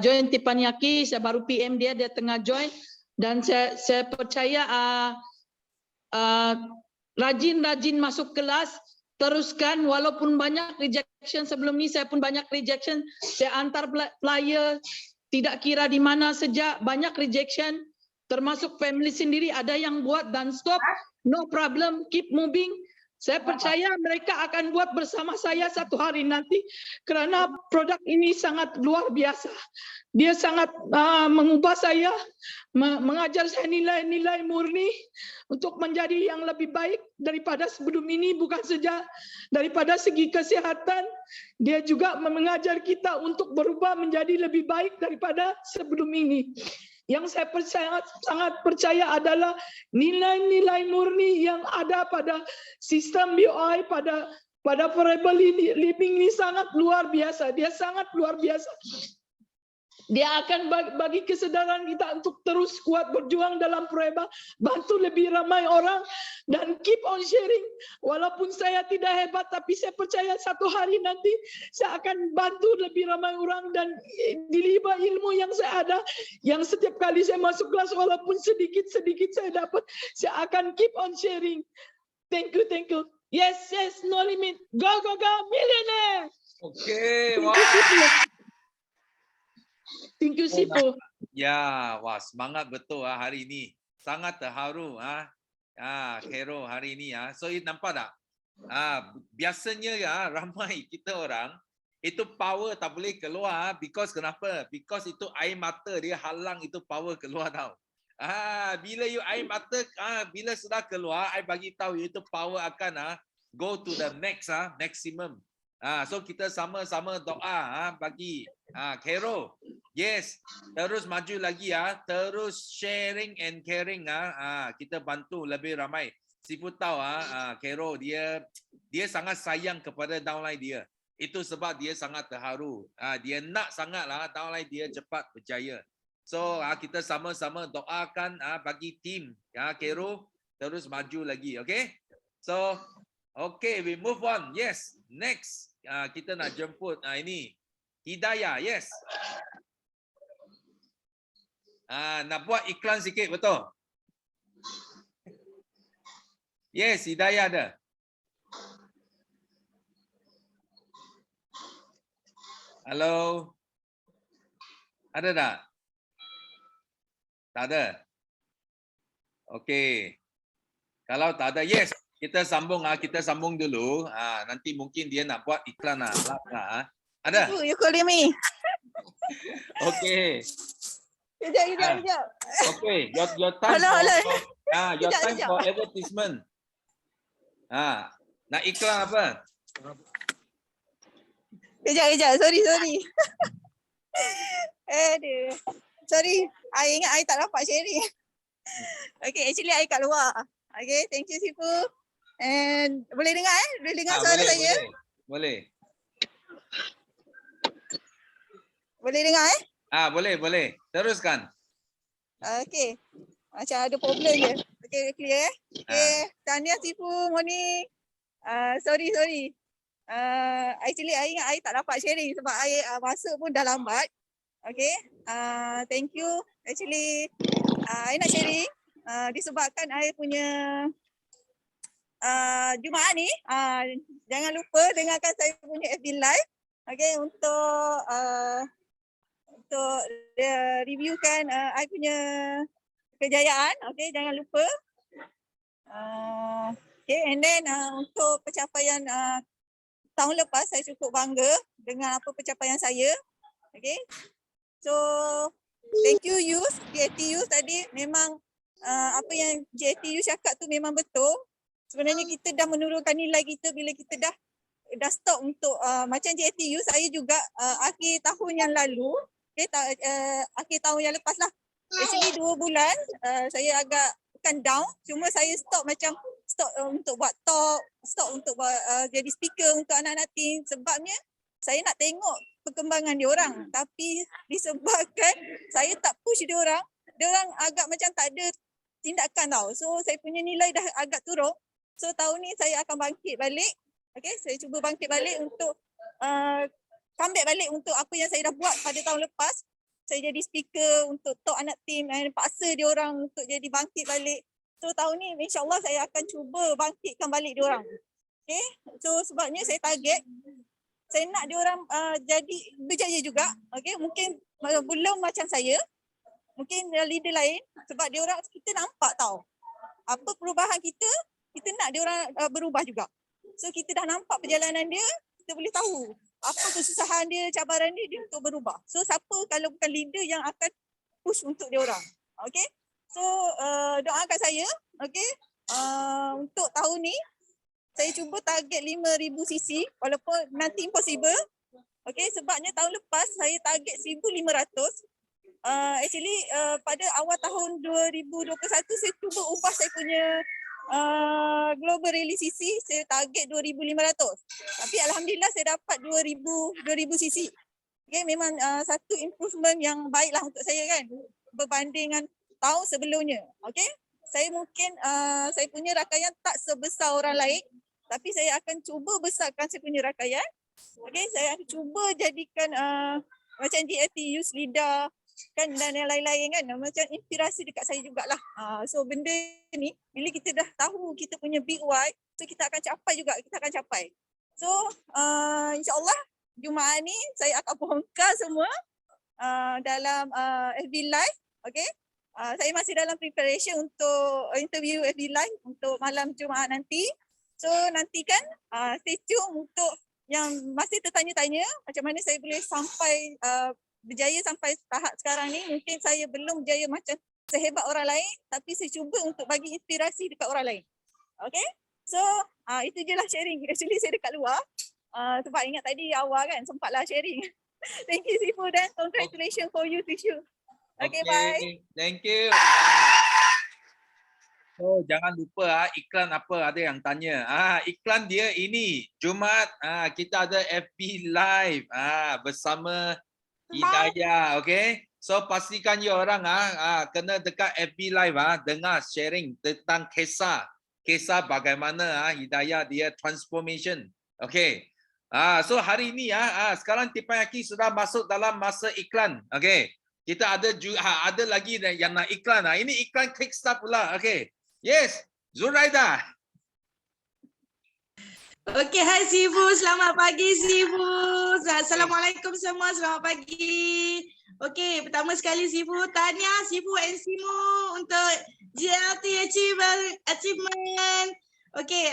join Tipanyaki, saya baru PM dia tengah join dan saya percaya rajin masuk kelas, teruskan walaupun banyak rejection sebelum ni saya pun banyak rejection, saya antar flyer tidak kira di mana saja banyak rejection termasuk family sendiri ada yang buat dan stop, no problem, keep moving. Saya percaya mereka akan buat bersama saya satu hari nanti kerana produk ini sangat luar biasa. Dia sangat mengubah saya, mengajar saya nilai-nilai murni untuk menjadi yang lebih baik daripada sebelum ini, bukan saja daripada segi kesehatan, dia juga mengajar kita untuk berubah menjadi lebih baik daripada sebelum ini. Yang saya sangat percaya adalah nilai-nilai murni yang ada pada sistem BOI pada Forever Living ini sangat luar biasa. Dia sangat luar biasa. Dia akan bagi kesedaran kita untuk terus kuat berjuang dalam Forever, bantu lebih ramai orang dan keep on sharing. Walaupun saya tidak hebat, tapi saya percaya satu hari nanti saya akan bantu lebih ramai orang dan dilibat ilmu yang saya ada, yang setiap kali saya masuk kelas walaupun sedikit saya dapat, saya akan keep on sharing. Thank you. Yes, no limit. Go, millionaire. Okay, wow. Thank you, Sipo. Ya, wah semangat betul hari ini. Sangat terharu Khairul hari ini So nampak tak? Biasanya ramai kita orang itu power tak boleh keluar because kenapa? Because itu air mata dia halang itu power keluar tau. Bila you air mata bila sudah keluar, I bagi tahu itu power akan go to the next maximum. So kita sama-sama doa bagi Khairul. Yes, terus maju lagi terus sharing and caring kita bantu lebih ramai. Sifu tahu Khairul dia sangat sayang kepada downline dia. Itu sebab dia sangat terharu. Dia nak sangatlah downline dia cepat berjaya. So kita sama-sama doakan bagi tim Khairul terus maju lagi, okay? So okay, we move on. Yes, next kita nak jemput ini Hidayah. Yes. Nak buat iklan sikit, betul? Yes, Hidayah ada. Halo. Ada tak? Tak ada. Okey. Kalau tak ada, yes. Kita sambung dulu. Nanti mungkin dia nak buat iklan Ada? You calling me? Okey. Kejap. Okay, your time. Hello. Your time for advertisement. Nak iklan apa? Kejap. Sorry. Aduh. Sorry, I ingat I tak dapat sharing. Okay, actually I kat luar. Okay, thank you Sifu. And boleh dengar Boleh dengar suara boleh, saya? boleh. Boleh dengar Boleh. Teruskan. Okay. Macam ada problem je. Okay, clear Okay, tahniah Sifu, morning. Sorry. Actually I ingat I tak dapat sharing sebab I masuk pun dah lambat. Okay, thank you. Actually, I nak sharing disebabkan I punya Jumaat ni, jangan lupa dengarkan saya punya FB Live. Okay, untuk reviewkan I punya kejayaan. Okay, jangan lupa. Okay, and then untuk pencapaian tahun lepas, saya cukup bangga dengan apa pencapaian saya. Okay, so thank you Yus, JAT Yus tadi memang apa yang JAT Yus cakap tu memang betul. Sebenarnya kita dah menurunkan nilai kita bila kita dah stop untuk macam JAT Yus, saya juga akhir tahun yang lalu, okay, akhir tahun yang lepas lah. Actually 2 bulan saya agak bukan down, cuma saya stop untuk buat talk, stop untuk buat jadi speaker untuk anak-anak team sebabnya saya nak tengok perkembangan diorang, tapi disebabkan saya tak push diorang agak macam tak ada tindakan tau. So saya punya nilai dah agak turun. So tahun ni saya akan bangkit balik. Okay, saya cuba bangkit balik untuk comeback balik untuk apa yang saya dah buat pada tahun lepas. Saya jadi speaker untuk talk anak team dan paksa diorang untuk jadi bangkit balik. So tahun ni insyaAllah saya akan cuba bangkitkan balik diorang. Okay, so sebabnya saya target saya nak diorang jadi berjaya juga. Okay, mungkin belum macam saya, mungkin leader lain sebab diorang kita nampak tahu apa perubahan kita nak diorang berubah juga. So kita dah nampak perjalanan dia, kita boleh tahu apa kesusahan dia, cabaran dia untuk berubah. So siapa kalau bukan leader yang akan push untuk diorang. Okay, so doakan saya. Okay, untuk tahun ni saya cuba target 5,000 cc walaupun nanti impossible. Okay, sebabnya tahun lepas saya target 1,500. Actually pada awal tahun 2021 saya cuba ubah saya punya global rally cc, saya target 2,500. Tapi alhamdulillah saya dapat 2,000 cc. Okay, memang satu improvement yang baiklah untuk saya kan berbanding dengan tahun sebelumnya. Okay, saya mungkin saya punya rakaian tak sebesar orang lain, tapi saya akan cuba besarkan saya punya rakaian. Okay, saya akan cuba jadikan macam JAT Youth Leader kan dan yang lain-lain kan, macam inspirasi dekat saya jugalah. So benda ni bila kita dah tahu kita punya big why, so kita akan capai. So insyaAllah Jumaat ni saya akan bongkar semua dalam FB Live. Okay, saya masih dalam preparation untuk interview FB Live untuk malam Jumaat nanti. So nantikan, stay tune untuk yang masih tertanya-tanya macam mana saya boleh sampai berjaya sampai tahap sekarang ni. Mungkin saya belum berjaya macam sehebat orang lain, tapi saya cuba untuk bagi inspirasi dekat orang lain. Okay, so itu je lah sharing. Actually saya dekat luar sebab ingat tadi awal kan sempatlah sharing. Thank you Sifu dan congratulations for you Tishu. Okay, bye. Thank you. So jangan lupa iklan apa ada yang tanya. Iklan dia ini Jumaat kita ada FB Live bersama Hidayah, okay? So pastikan you orang kena dekat FB Live dengar sharing tentang kisah bagaimana Hidayah dia transformation. Okay. So hari ini sekarang Tipan Yaki sudah masuk dalam masa iklan. Okay. Kita ada ada lagi yang nak iklan. Ini iklan Kickstart pula. Okay. Yes, Zuraida. Okey, hai Sifu. Selamat pagi Sifu. Assalamualaikum semua. Selamat pagi. Okey, pertama sekali Sifu, tahniah Sifu and Simo untuk JLT achievement. Okey,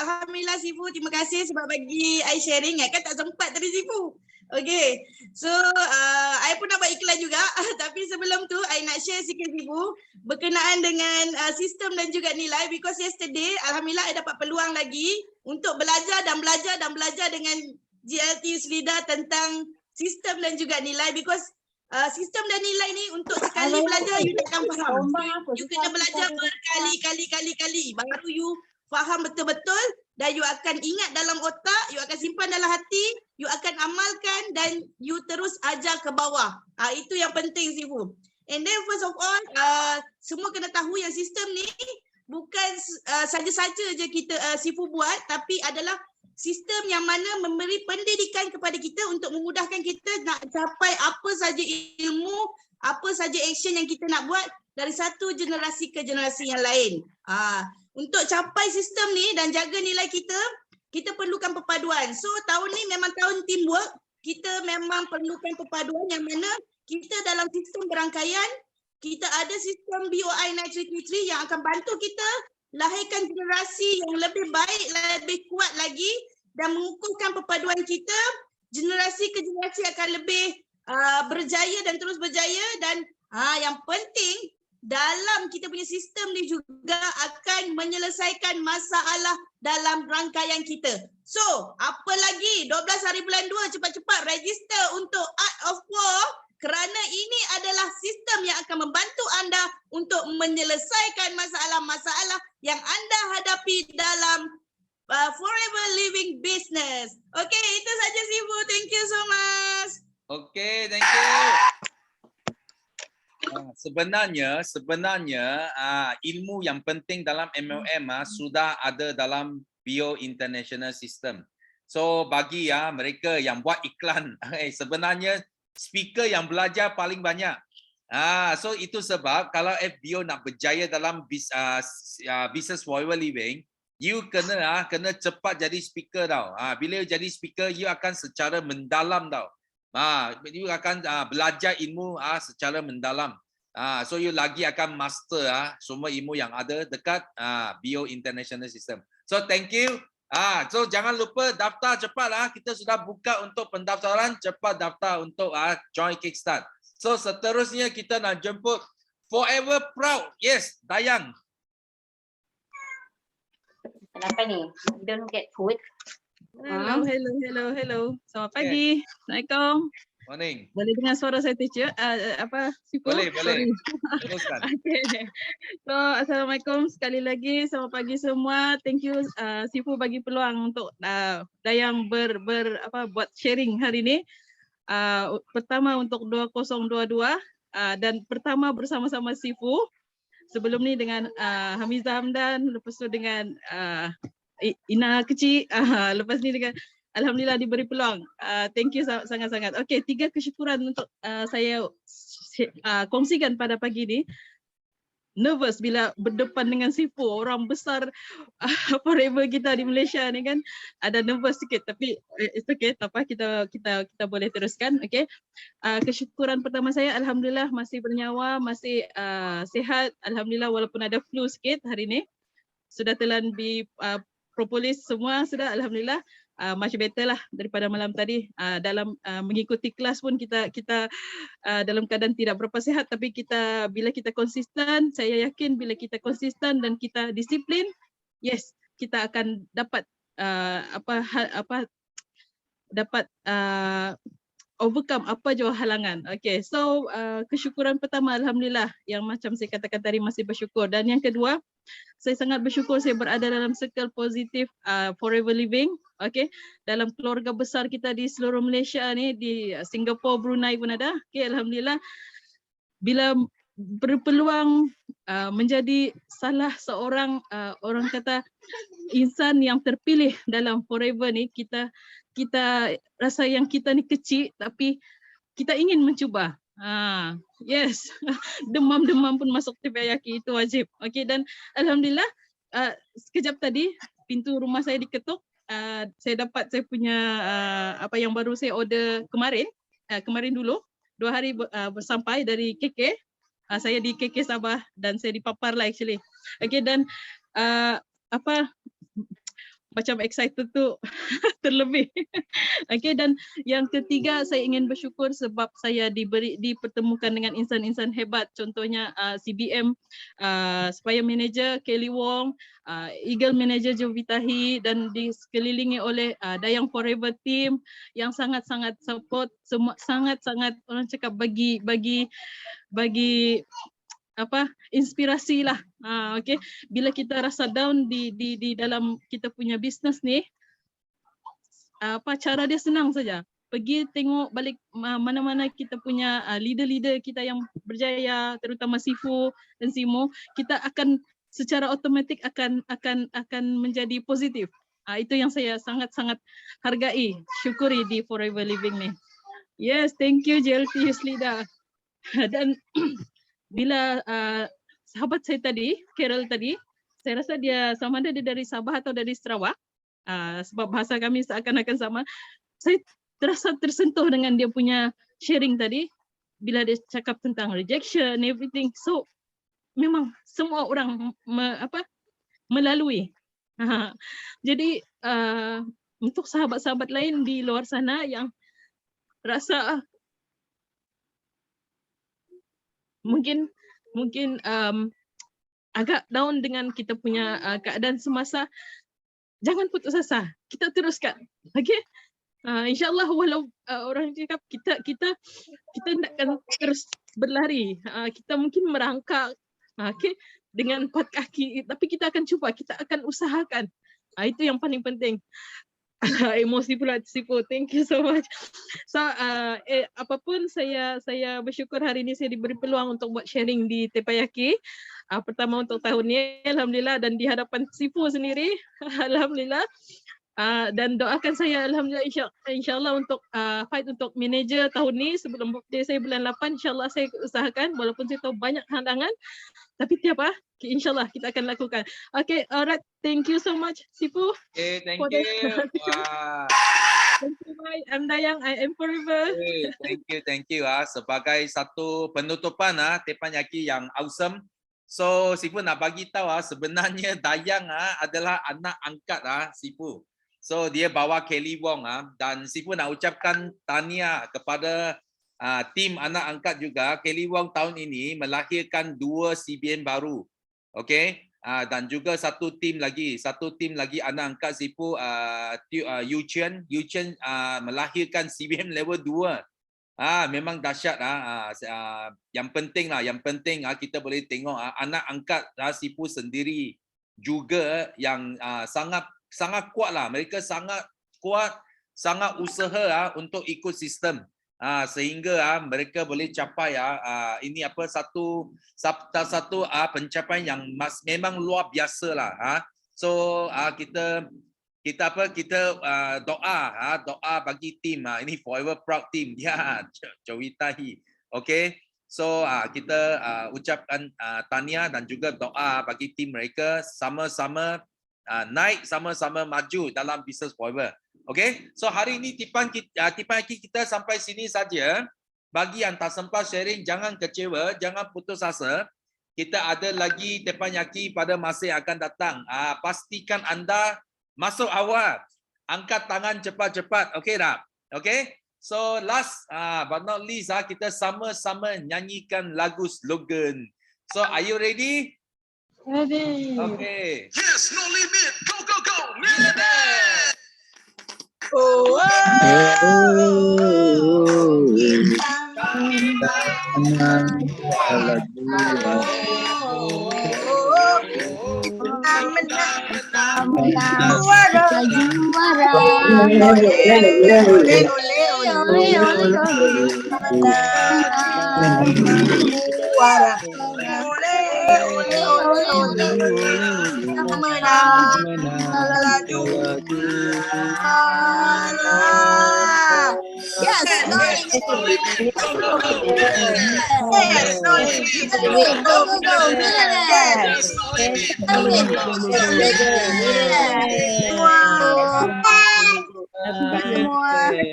alhamdulillah Sifu, terima kasih sebab bagi I sharing kan tak sempat tadi Sifu. Okey, so I pun nak buat iklan juga tapi sebelum tu I nak share sikit Sifu berkenaan dengan sistem dan juga nilai, because yesterday alhamdulillah I dapat peluang lagi untuk belajar dengan JLT Slida tentang sistem dan juga nilai, because sistem dan nilai ni untuk sekali belajar you takkan faham. You kena belajar berkali-kali baru you faham betul-betul dan you akan ingat dalam otak, you akan simpan dalam hati, you akan amalkan dan you terus ajar ke bawah. Itu yang penting Sifu. And then first of all, semua kena tahu yang sistem ni bukan saja-saja je kita Sifu buat, tapi adalah sistem yang mana memberi pendidikan kepada kita untuk memudahkan kita nak capai apa saja ilmu, apa saja action yang kita nak buat dari satu generasi ke generasi yang lain. Untuk capai sistem ni dan jaga nilai kita, kita perlukan perpaduan. So tahun ni memang tahun teamwork. Kita memang perlukan perpaduan yang mana kita dalam sistem berangkaian, kita ada sistem BOI 9333 yang akan bantu kita lahirkan generasi yang lebih baik, lebih kuat lagi dan mengukuhkan perpaduan kita. Generasi ke generasi akan lebih berjaya dan terus berjaya dan yang penting dalam kita punya sistem ni juga akan menyelesaikan masalah dalam rangkaian kita. So, apa lagi? 12 hari bulan 2 cepat-cepat register untuk Art of War kerana ini adalah sistem yang akan membantu anda untuk menyelesaikan masalah-masalah yang anda hadapi dalam forever living business. Okay, itu saja Sifu. Thank you so much. Okay, thank you. Sebenarnya ilmu yang penting dalam MLM sudah ada dalam Bio International System. So bagi mereka yang buat iklan, sebenarnya speaker yang belajar paling banyak. So itu sebab kalau FBO nak berjaya dalam business forever living, you kena cepat jadi speaker tau. Bila jadi speaker, you akan secara mendalam tau. You akan belajar ilmu secara mendalam. So you lagi akan master semua ilmu yang ada dekat Bio International System. So thank you. So jangan lupa daftar cepat kita sudah buka untuk pendaftaran, cepat daftar untuk join Kickstart. So seterusnya kita nak jemput Forever Proud. Yes, Dayang. Kenapa ni? We don't get food. Hello. Selamat pagi. Assalamualaikum. Morning. Boleh dengar suara saya teacher? Sifu? Boleh. Teruskan. Okay. So, Assalamualaikum sekali lagi. Selamat pagi semua. Thank you Sifu bagi peluang untuk Dayang buat sharing hari ini. Pertama untuk 2022 dan pertama bersama-sama Sifu. Sebelum ni dengan Hamizah Hamdan, lepas tu dengan Ina kecil, lepas ni dengan alhamdulillah diberi peluang. Thank you sangat-sangat. Okey, 3 kesyukuran untuk saya kongsikan pada pagi ni. Nervous bila berdepan dengan Sifu, orang besar forever kita di Malaysia ni kan, ada nervous sikit tapi it's okay, tak apa, kita boleh teruskan. Okey. Kesyukuran pertama saya alhamdulillah masih bernyawa, masih sihat alhamdulillah walaupun ada flu sikit hari ni. Sudah telan di propolis semua sudah alhamdulillah. Much better lah daripada malam tadi. Dalam mengikuti kelas pun kita dalam keadaan tidak berapa sihat, tapi bila kita konsisten, saya yakin bila kita konsisten dan kita disiplin, yes, kita akan dapat overcome apa jua halangan. Okay, so kesyukuran pertama alhamdulillah yang macam saya katakan tadi masih bersyukur, dan yang kedua saya sangat bersyukur saya berada dalam circle positif forever living. Okay, dalam keluarga besar kita di seluruh Malaysia ni, di Singapura, Brunei pun ada. Okay, alhamdulillah bila berpeluang menjadi salah seorang orang kata insan yang terpilih dalam forever ni, kita rasa yang kita ni kecil tapi kita ingin mencuba. Yes, demam pun masuk teppanyaki, itu wajib. Okay, dan alhamdulillah sekejap tadi pintu rumah saya diketuk. Saya dapat saya punya apa yang baru saya order kemarin dulu 2 hari sampai dari KK. Saya di KK Sabah dan saya di Papar lah actually. Okay, dan macam excited tu terlebih. Okey, dan yang ketiga saya ingin bersyukur sebab saya dipertemukan dengan insan-insan hebat, contohnya CBM Supplier Manager Kelly Wong, Eagle Manager Jovitahi, dan dikelilingi oleh Dayang Forever Team yang sangat-sangat support, semua sangat-sangat orang cakap bagi inspirasi lah. Okay. Bila kita rasa down di dalam kita punya bisnes ni, cara dia senang saja. Pergi tengok balik mana-mana kita punya leader-leader kita yang berjaya, terutama Sifu dan Simo, kita akan secara automatik akan menjadi positif. Itu yang saya sangat-sangat hargai, syukuri di Forever Living ni. Yes, thank you JLT Yuslida. Dan bila sahabat saya tadi, Carol tadi, saya rasa dia sama ada dia dari Sabah atau dari Sarawak, sebab bahasa kami seakan-akan sama. Saya terasa tersentuh dengan dia punya sharing tadi, bila dia cakap tentang rejection, everything. So memang semua orang melalui. Jadi untuk sahabat-sahabat lain di luar sana yang rasa mungkin agak down dengan kita punya keadaan semasa, jangan putus asa, kita teruskan. Okay? InsyaAllah walau orang cakap kita nakkan terus berlari, kita mungkin merangkak, okay, dengan 4 kaki, tapi kita akan cuba, kita akan usahakan. Itu yang paling penting. Emosi pula Sifu. Thank you so much. So apapun saya bersyukur hari ini saya diberi peluang untuk buat sharing di Teppanyaki. Pertama untuk tahun ni, alhamdulillah, dan di hadapan Sifu sendiri, alhamdulillah. Dan doakan saya alhamdulillah insyaallah untuk fight untuk manager tahun ni sebelum birthday saya bulan 8, insyaallah saya usahakan walaupun saya tahu banyak halangan, tapi tiap insyaallah kita akan lakukan. Okay, alright, thank you so much Sifu. Okay, thank you. Thank you, bye. I'm Dayang, I am Forever. Thank you. Sebagai satu penutupan Teppanyaki yang awesome. So Sifu nak bagi tahu sebenarnya Dayang adalah anak angkat Sifu. So dia bawa Kelly Wong dan Sifu nak ucapkan tahniah kepada tim anak angkat juga. Kelly Wong tahun ini melahirkan 2 CBM baru. Okay, dan juga satu tim lagi anak angkat Sifu, Yu Chen melahirkan CBM level 2. Memang dahsyat. Yang penting kita boleh tengok anak angkat Sifu sendiri juga yang sangat kuat lah. Mereka sangat kuat, sangat usaha untuk ikut sistem. Sehingga mereka boleh capai ini satu pencapaian yang memang luar biasa lah. So kita doa bagi tim ini Forever Proud Team ya, Jovitahi. Okay, so kita ucapkan tahniah dan juga doa bagi tim mereka sama-sama naik, sama-sama maju dalam bisnes Forever. Okay, so hari ini Teppanyaki kita sampai sini saja. Bagi yang tak sempat sharing, jangan kecewa, jangan putus asa. Kita ada lagi Teppanyaki pada masa yang akan datang. Pastikan anda masuk awal, angkat tangan cepat-cepat. Okay tak? Okay, so last but not least kita sama-sama nyanyikan lagu slogan. So are you ready? Ready. Okay. Yes, no limit. Go, go, go. Limit. Oh, Yes.